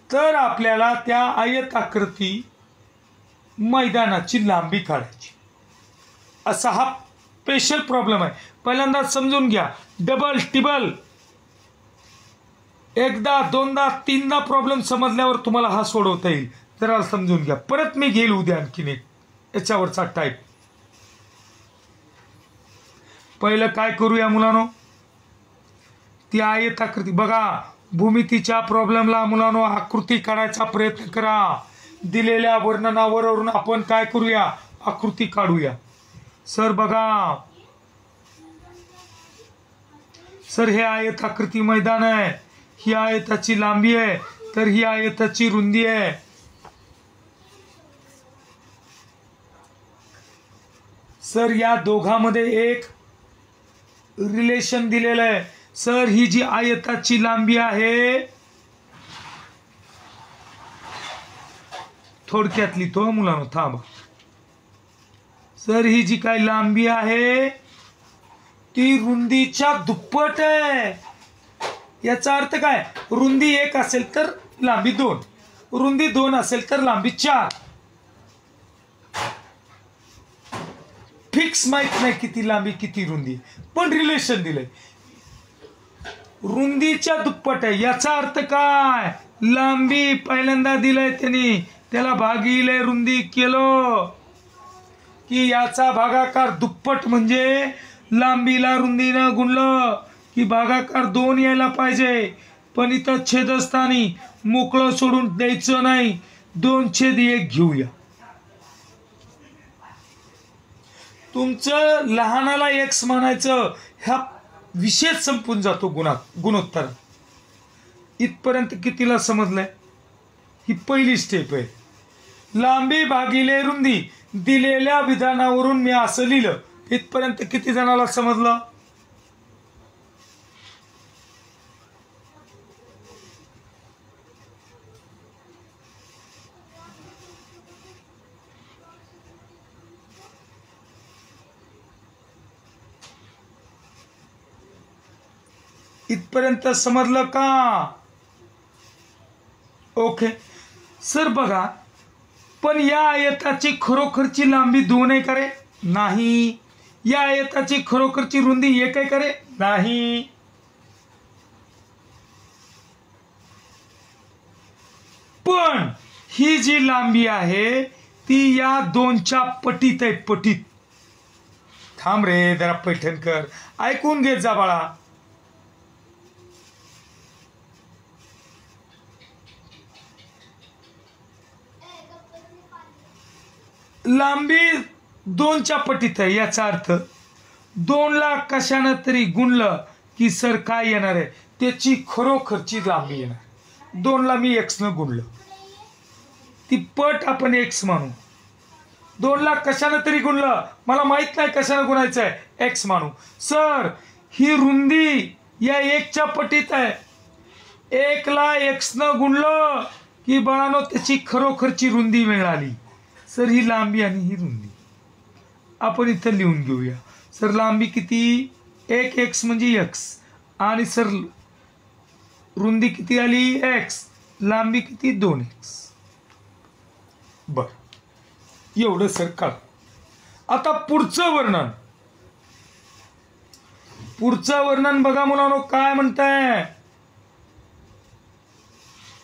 Speaker 1: तर आपल्याला त्या आयताकृती मैदानाची लांबी काढायची. असा हा स्पेशल प्रॉब्लेम आहे. पहिल्यांदा समजून घ्या. डबल टिबल एकदा दोनदा तीनदा प्रॉब्लेम समजल्यावर तुम्हाला हा सोडवता येईल. जरा समजून घ्या. परत मी घेईल उद्या आणखीन एक याच्यावरचा टाईप. पहिलं काय करूया मुलांनो, ती आयताकृती बघा. भूमितीच्या प्रॉब्लेमला मुलांनो आकृती काढायचा प्रयत्न करा. दिलेल्या वर्णनावरून आपण काय करूया, आकृती काढूया. सर बघा, सर हे आयताकृती मैदान आहे, ही आयताची लांबी आहे, तर ही आयताची रुंदी आहे. सर या दोघांमध्ये एक रिलेशन दिलेलं आहे. सर ही जी आयताची लांबी आहे, थोडक्यात लिहितो मुलांनो, थांबा. सर ही जी काय लांबी आहे ती रुंदीच्या दुप्पट आहे. याचा अर्थ काय, रुंदी 1 असेल तर लांबी 2, रुंदी 2 असेल तर लांबी 4. फिक्स माहित नाही किती लांबी किती रुंदी, पण रिलेशन दिलंय रुंदीच्या दुप्पट आहे. याचा अर्थ काय, लांबी पहिल्यांदा दिलंय त्यांनी, त्याला भागिले रुंदी केलं की याचा भागाकार दुप्पट, म्हणजे लांबीला रुंदीनं गुणलं की भागाकार 2 यायला पाहिजे. पण इथं छेदस्थानी मोकळं सोडून द्यायचं नाही, 2/1 घेऊया. तुमचं लहानाला x म्हणायचं, ह्या विषय संपून जातो गुणोत्तर. इथपर्यंत कितीला समजलंय? ही पहिली स्टेप आहे. लांबी भागिले रुंदी दिलेल्या विधानावरून मी असं लिहिलं. इथपर्यंत किती जणाला समजलं? इथपर्यंत समजलं का? ओके. सर बघा, पण या आयताची खरोखरची लांबी 2 आहे का रे? नाही. या आयताची खरोखरची रुंदी 1 आहे का रे? नाही. पण ही जी लांबी आहे ती या 2च्या पटीत आहे, पटीत. थांब रे जरा पैठणकर, ऐकून घेत जा बाळा. लांबी 2च्या पटीत आहे. याचा अर्थ 2ला कशानं तरी गुणलं की सर काय येणार आहे, त्याची खरोखरची लांबी येणार. 2ला मी x न गुणलं, ती पट आपण x म्हणू. 2ला कशानं तरी गुणलं, मला माहित नाही कशानं गुणायचं आहे, x मानू. सर ही रुंदी या 1च्या पटीत आहे. 1ला x न गुणलं की बाळानो त्याची खरोखरची रुंदी मिळाली. सर ही लांबी आणि ही रुंदी आपण इथं लिहून घेऊया. सर लांबी किती, 1x म्हणजे x, आणि सर रुंदी किती आली, x. लांबी किती, 2x. बर, एवढं सर कळलं. आता पुढचं वर्णन बघा मुलांनो, काय म्हणताय.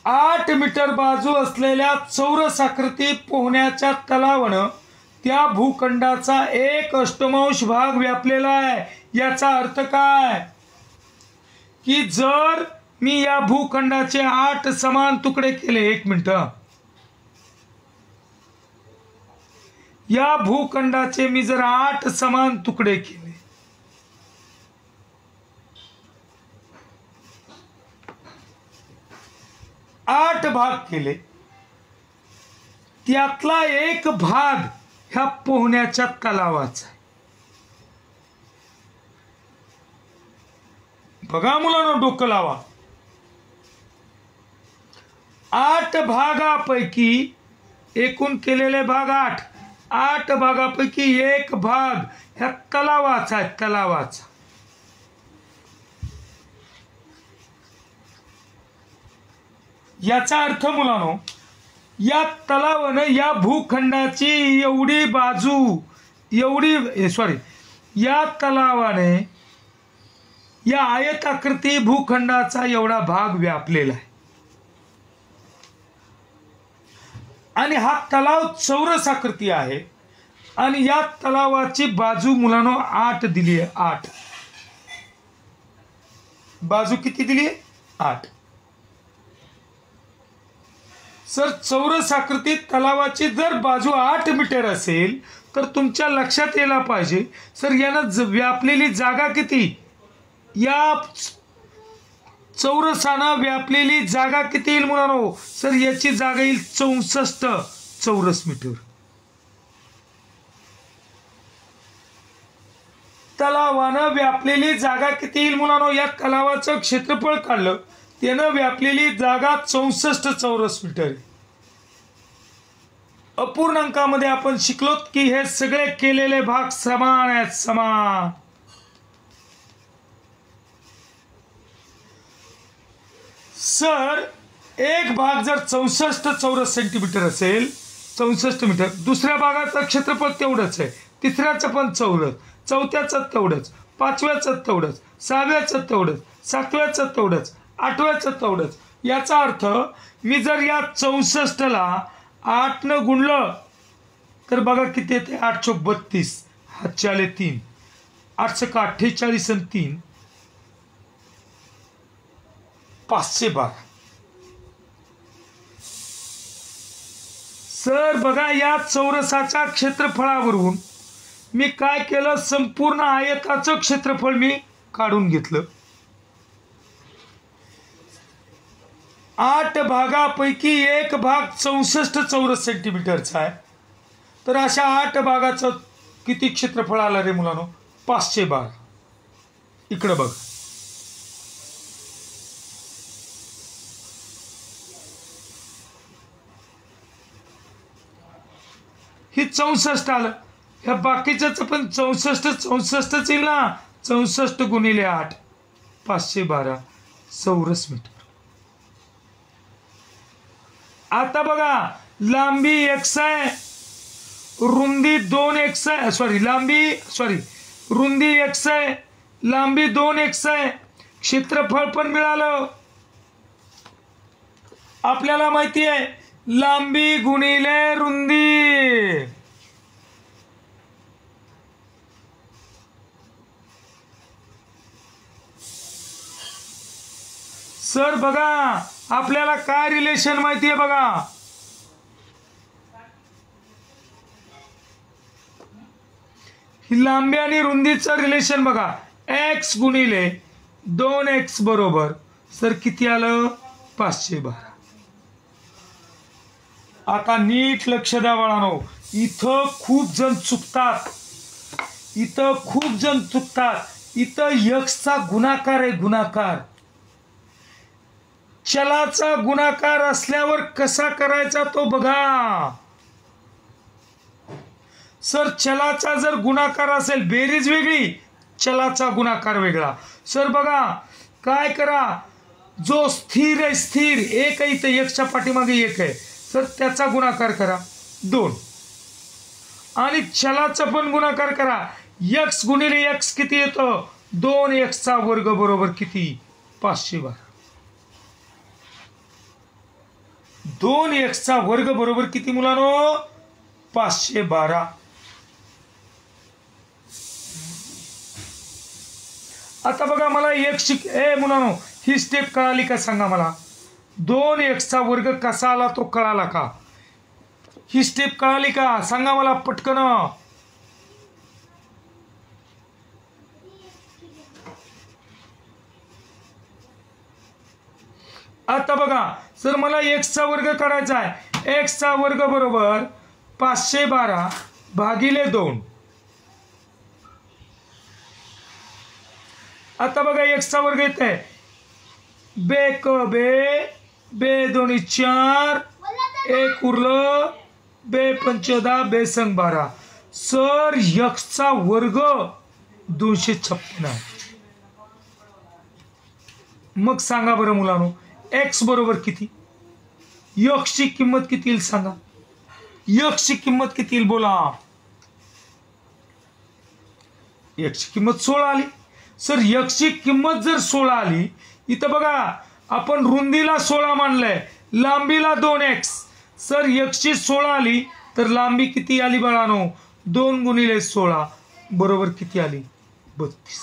Speaker 1: 8 मीटर बाजू असलेल्या चौरस आकृती पोहण्याच्या तलावानं त्या भूखंडाचा 1/8 भाग व्यापलेला आहे. याचा अर्थ काय, की जर मी या भूखंडाचे 8 समान तुकडे केले, 1 मिनिट, या भूखंडाचे मी जर 8 समान तुकडे केले, 8 भाग केले, त्यातला 1 भाग ह्या पोहण्याच्या तलावाचा आहे. बघा मुलांनो, डोकं लावा. 8 भागापैकी एकूण केलेले भाग 8, 8 भागापैकी 1 भाग ह्या तलावाचा आहे, तलावाचा. याचा अर्थ मुलांनो, या तलावानं या भूखंडाची एवढी बाजू या तलावाने या आयताकृती भूखंडाचा एवढा भाग व्यापलेला आहे आणि हा तलाव चौरस आकृती आहे आणि या तलावाची बाजू मुलांनो 8 दिली आहे. 8 बाजू किती दिली आहे? 8. सर चौरस आकृतीत तलावाची जर बाजू 8 मीटर असेल तर तुमच्या लक्षात यायला पाहिजे सर यानं व्यापलेली जागा किती, या चौरसानं व्यापलेली जागा किती येईल मुलांनो? सर याची जागा येईल 64 चौरस मीटर. तलावानं व्यापलेली जागा किती येईल मुलांनो? या तलावाचं क्षेत्रफळ काढलं, त्यानं व्यापलेली जागा 64 चौरस मीटर. अपूर्णांकामध्ये आपण शिकलो की हे सगळे केलेले भाग समान आहेत, समान. सर एक भाग जर 64 चौरस सेंटीमीटर असेल, 64 मीटर, दुसऱ्या भागाचं क्षेत्रफळ तेवढंच आहे, तिसऱ्याचं पण चौरस, चौथ्याचं तेवढंच, पाचव्याचं तेवढंच, सहाव्याचं तेवढंच, सातव्याचं तेवढंच, आठव्याचं तेवढंच. याचा अर्थ मी जर या 64ला 8 गुणलं तर बघा किती येते? 8 चोक 32, हातचे आले 3, 8 सका 48 आणि 3 512. सर बघा या चौरसाच्या क्षेत्रफळावरून मी काय केलं, संपूर्ण आयताचं क्षेत्रफळ मी काढून घेतलं. 8 भागापैकी एक भाग 64 चौरस सेंटीमीटरचा आहे. तर अशा 8 भागाचं किती क्षेत्रफळ आलं रे मुलांनो? 512. इकडे बघ, ही 64 आलं, ह्या बाकीच्याच पण 64 येईल ना. 64 गुणिले 8 512 चौरस मीटर. आता बघा लांबी x आहे, रुंदी 2x आहे, रुंदी x आहे, लांबी 2x आहे, क्षेत्रफळ पण मिळालं. आपल्याला माहिती आहे लांबी गुणिले रुंदी. सर बघा आपल्याला काय रिलेशन माहिती आहे बघा, ही लांबी आणि रुंदीचं रिलेशन बघा. x गुणिले 2x बरोबर सर किती आलं? 512. आता नीट लक्ष द्या बाळांनो, इथं खूप जण चुकतात, इथं x चा गुणाकार आहे, गुणाकार. चलाचा गुणाकार असल्यावर कसा करायचा तो बघा. सर चलाचा जर गुणाकार असेल, बेरीज वेगळी, चलाचा गुणाकार वेगळा. सर बघा काय करा, जो स्थिर आहे, स्थिर एक आहे, इथे एक्सच्या पाठीमागे एक आहे, तर त्याचा गुणाकार करा 2 आणि चलाचा पण गुणाकार करा. x गुणिले x किती येतं? 2x चा वर्ग बरोबर किती? 512. 2x चा वर्ग बरोबर किती मुलांनो? 512. आता बघा मला मुलांनो ही स्टेप कळाली का सांगा मला? 2x चा वर्ग कसा आला तो कळाला का? ही स्टेप कळाली का सांगा मला पटकन. आता बघा सर मला x चा वर्ग काढायचा आहे. x चा वर्ग बरोबर 512 भागिले 2. आता बघा x चा वर्ग येत आहे बे क बे, बे दोन्ही 4, 1 उरलं, बे पंच 10, बे संग 12. सर x चा वर्ग 256 आहे. मग सांगा बरं मुलांनो x बरोबर किती? यक्षची किंमत किती येईल सांगा? यक्षची किंमत किती येईल बोला? यक्षची किंमत 16 आली. सर यक्षची किंमत जर 16 आली, इथं बघा आपण रुंदीला 16 मानलंय, लांबीला 2x. सर यक्षची 16 आली तर लांबी किती आली बाळानो? 2 गुणिले 16 बरोबर किती आली? 32.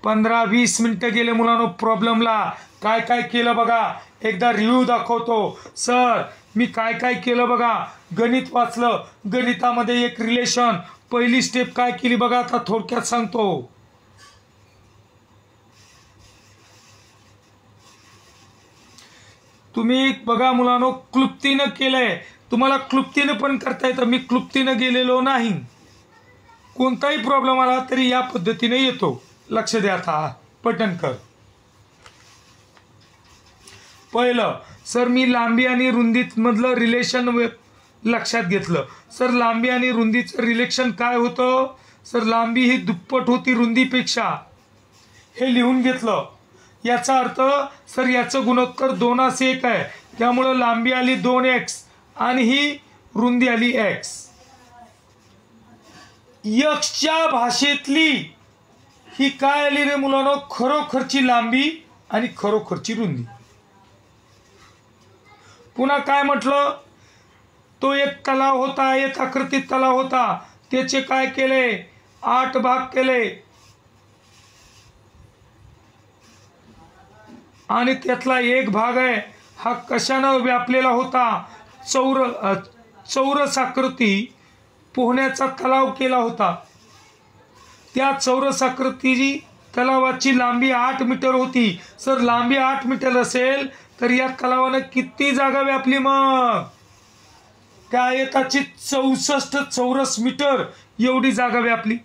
Speaker 1: 15-20 मिनिटं गेले मुलांनो प्रॉब्लेमला. काय काय केलं बघा, एकदा रिव्ह्यू दाखवतो. सर मी काय काय केलं बघा. गणित वाचलं, गणितामध्ये एक रिलेशन, पहिली स्टेप काय केली बघा, आता थोडक्यात सांगतो. तुम्ही बघा मुलांनो क्लुप्तीनं केलंय, तुम्हाला क्लुप्तीनं पण करता येतं. मी क्लुप्तीनं गेलेलो नाही. कोणताही प्रॉब्लेम आला तरी या पद्धतीने येतो. लक्ष द्या, आता पटन कर. पहिलं सर मी लांबी आणि रुंदीत मधलं रिलेशन लक्षात घेतलं. सर लांबी आणि रुंदीचं रिलेशन काय होतं? सर लांबी ही दुप्पट होती रुंदीपेक्षा, हे लिहून घेतलं. याचा अर्थ सर याचं गुणोत्तर 2:1 आहे, त्यामुळं लांबी आली 2x आणि ही रुंदी आली x. यक्षच्या भाषेतली ही काय आली रे मुलांनो? खरोखरची लांबी आणि खरोखरची रुंदी. पुन्हा काय म्हटलं? तो एक तलाव होता, एक आकृतीत तलाव होता. त्याचे काय केले? 8 भाग केले आणि त्यातला एक भाग आहे हा कशानं व्यापलेला होता? चौरस आकृती पोहण्याचा तलाव केला होता. त्या चौरस आकृतीची तलावाची लांबी 8 मीटर होती. सर लांबी 8 मीटर असेल तर या तलावानं किती जागा व्यापली? मग त्या आयताची 64 चौरस मीटर एवढी जागा व्यापली.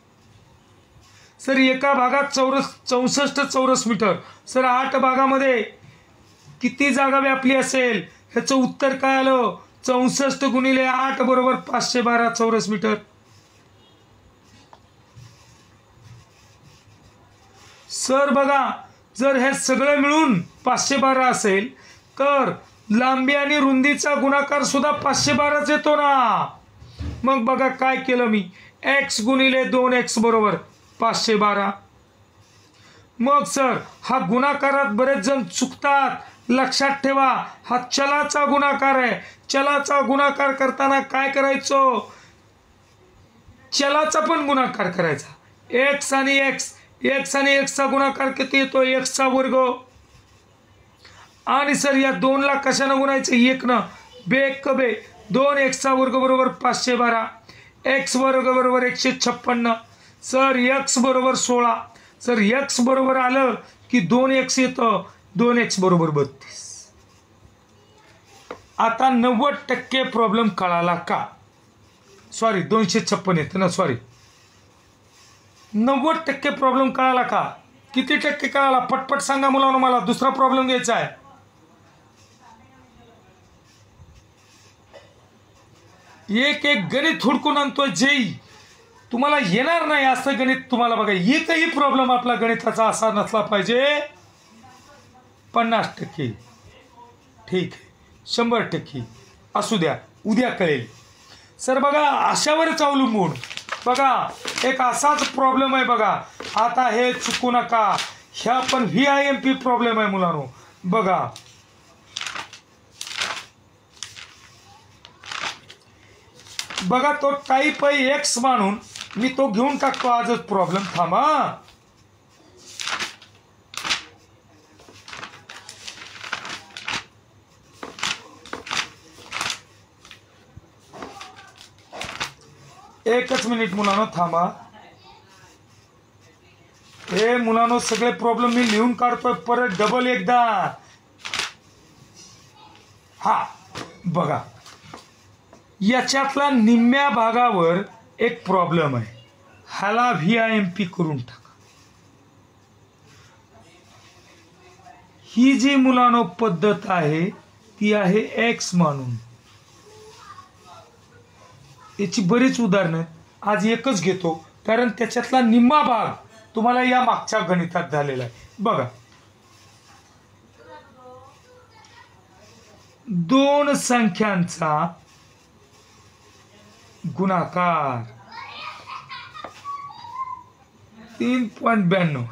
Speaker 1: सर एका भागात 64 चौरस मीटर. सर 8 भागामध्ये किती जागा व्यापली असेल? ह्याचं उत्तर काय आलं? 64 गुणिले 8 बरोबर 512 चौरस मीटर. सर बघा जर हे सगळं मिळून 512 असेल तर लांबी आणि रुंदीचा गुणाकार सुद्धा 512च येतो ना. मग बघा काय केलं मी, x गुणिले 2x बरोबर 512. मग सर हा गुणाकारात बरेच जण चुकतात, लक्षात ठेवा हा चलाचा गुणाकार आहे. चलाचा गुणाकार करताना काय करायचं? चलाचा पण गुणाकार करायचा. x आणि x चा गुणाकार किती येतो? x चा वर्ग. आणि सर या 2 ला कशानं गुणायचं? 1 न. बे 2x चा वर्ग बरोबर 512. x वर्ग बरोबर 156. सर x बरोबर 16. सर x बरोबर आलं की 2x येतं. 2x बरोबर 32. आता 90% प्रॉब्लेम कळाला का? सॉरी 256 येतं ना, सॉरी 90% प्रॉब्लेम कळाला का? किती टक्के कळाला? पटपट सांगा मुलांनो, मला दुसरा प्रॉब्लेम घ्यायचा आहे. एक गणित हुडकून आणतोय जेई, तुम्हाला येणार नाही असं गणित. तुम्हाला बघा एकही प्रॉब्लेम आपला गणिताचा असा नसला पाहिजे. 50% ठीक आहे, 100% असू द्या, उद्या कळेल. सर बघा अशावरच अवलंबून बघा एक असाच प्रॉब्लेम आहे बघा. आता हे चुकू नका, ह्या पण VIMP प्रॉब्लेम आहे मुलांनो. बघा बघा तो टाईप आहे एक्स मानून मी तो घेऊन टाकतो आजच प्रॉब्लेम. थांबा एकच मिनिट मुलांनो, थांबा. हे मुलांनो सगळे प्रॉब्लेम मी लिहून काढतोय परत डबल एकदा. हा बघा याच्यातला निम्म्या भागावर एक प्रॉब्लेम आहे, ह्याला VIMP करून टाका. ही जी मुलांनो पद्धत आहे ती आहे एक्स मानून. याची बरीच उदाहरणं आज एकच घेतो कारण त्याच्यातला निम्मा भाग तुम्हाला या मागच्या गणितात झालेला आहे. बघा दोन संख्यांचा गुणाकार 3.92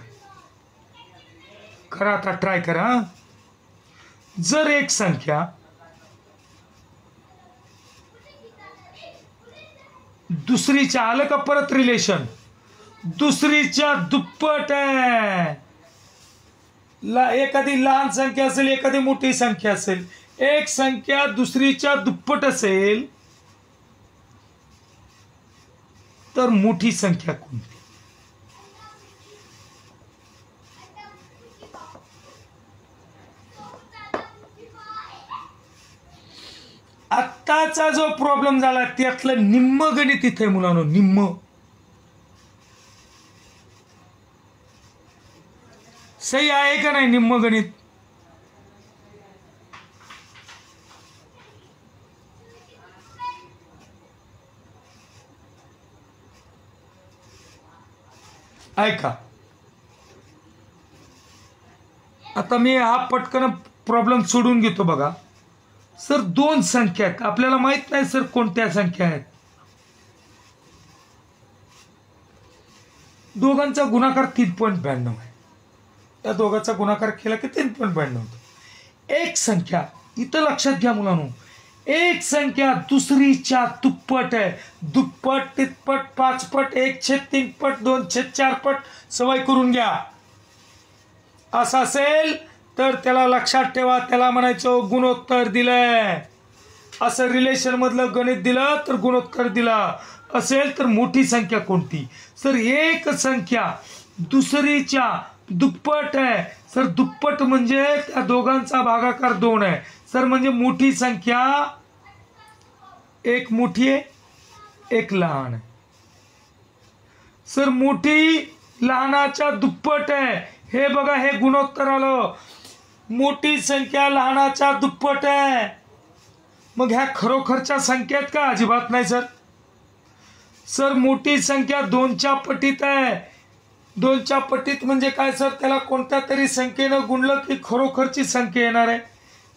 Speaker 1: करा. आता ट्राय करा. जर एक संख्या दुसरीच्या, आलं का परत रिलेशन, दुसरीच्या दुप्पट आहे, एखादी लहान संख्या असेल एखादी मोठी संख्या असेल, एक संख्या दुसरीच्या दुप्पट असेल तर मोठी संख्या कोणती? आत्ताचा जो प्रॉब्लेम झाला त्यातलं निम्म गणित इथे मुलांनो, निम्म. सही आहे का नाही निम्म गणित? ऐका, आता मी हा पटकन प्रॉब्लेम सोडून घेतो. बघा सर, दोन संख्या आहेत, आपल्याला माहित नाही सर कोणत्या संख्या आहेत. दोघांचा गुणाकार 3.92 आहे. त्या दोघांचा गुणाकार केला की 3.92 होतो. एक संख्या इथं लक्षात घ्या मुलांनो, एक संख्या दुसरीच्या दुप्पट आहे. दुप्पट, तिप्पट, पाचपट, 1/3 पट, 2/4 पट, सवय करून घ्या. असं असेल तर त्याला लक्षात ठेवा, त्याला म्हणायचं गुणोत्तर दिलंय. असं रिलेशन मधलं गणित दिलं तर गुणोत्तर दिलं असेल तर मोठी संख्या कोणती? सर, एक संख्या दुसरीच्या दुप्पट आहे. सर, दुप्पट म्हणजे त्या दोघांचा भागाकार 2 आहे. सर, म्हणजे मोठी संख्या एक मोठी आहे एक लहान आहे. सर, मोठी लहानाच्या दुप्पट आहे. हे बघा, हे गुणोत्तर आलं. मोठी संख्या लहानाच्या दुप्पट आहे. मग ह्या खरोखरच्या संख्या आहेत का? अजिबात नाही सर. सर, मोठी संख्या 2च्या पटीत आहे. 2च्या पटीत म्हणजे काय सर? त्याला कोणत्या तरी संख्येनं गुणलं की खरोखरची संख्या येणार आहे.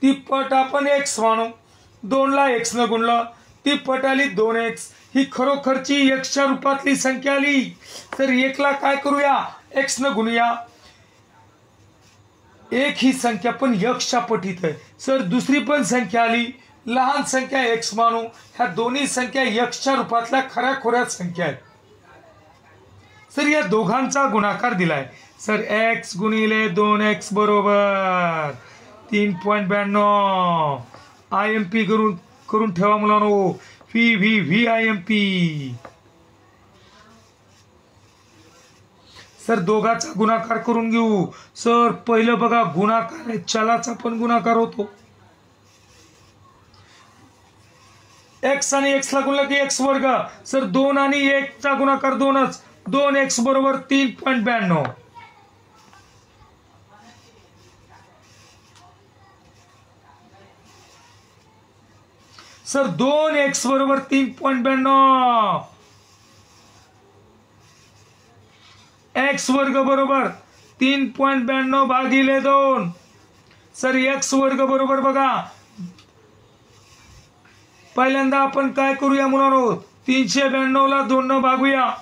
Speaker 1: ती पट आपण x मानू. 2ला x न गुणलं ती पट आली 2x. ही खरोखरची x च्या रूपातली संख्या आली. तर 1ला काय करूया? x न गुणूया. एक ही संख्या पण x च्या पटीत आहे. सर, दुसरी पण संख्या आली, लहान संख्या x मानू. ह्या दोन्ही संख्या x च्या रूपातल्या खऱ्याखोऱ्या संख्या आहेत. सर, या दोघांचा गुणाकार दिलाय. सर, x गुणिले 2x बरोबर 3.92. IMP करून ठेवा मुलांनो. VIMP. सर, दोघांचा गुणाकार करून घेऊ. सर, पहिलं बघा गुणाकार आहे, चलाचा पण गुणाकार होतो. x आणि x ला गुणलं की x वर्ग. सर, 2 आणि 1 चा गुणाकार 2च. 2x बरोबर 3.92. सर, 2x बरोबर 3.92. x वर्ग बरोबर 3.92 भागिले 2. सर, x वर्ग बरोबर बघा, पहिल्यांदा आपण काय करूया मुलांनो, 392 ला 2 न भागूया.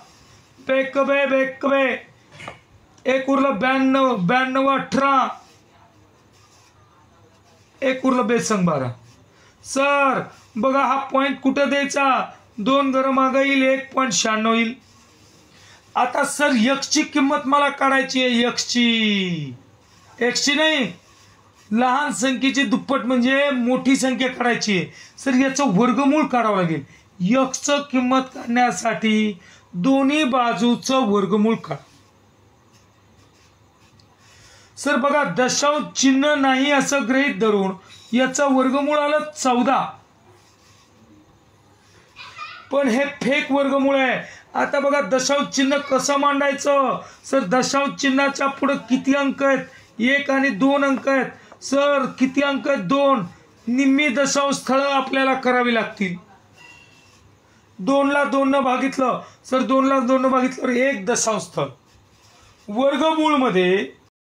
Speaker 1: बेकबे 1 उरलं 92, 92 18, 1 उरलं बेसंग 12. सर, बघा हा पॉइंट कुठं द्यायचा? 2 घर मागं येईल, 1.96 येईल. आता सर, x ची किंमत मला काढायची आहे. x ची नाही, लहान संख्येची दुप्पट म्हणजे मोठी संख्या काढायची आहे. सर, याचं वर्गमूळ काढावं लागेल. x चं किंमत काढण्यासाठी दोन्ही बाजूचं वर्गमूळ काढ. सर, बघा, दशांश चिन्ह नाही असं गृहीत धरून याचं वर्गमूळ आलं 14. पण हे फेक वर्गमूळ आहे. आता बघा, दशांश चिन्ह कसं मांडायचं? सर, दशांश चिन्हाच्या पुढे किती अंक आहेत? 1 आणि 2 अंक आहेत. सर, किती अंक आहेत? 2. निम्मी दशांश स्थळं आपल्याला करावी लागतील. 2ला 2 न भागितलं. सर, 2ला 2 न भागितल्यावर 1 दशांश स्थळ. वर्गमूळ मध्ये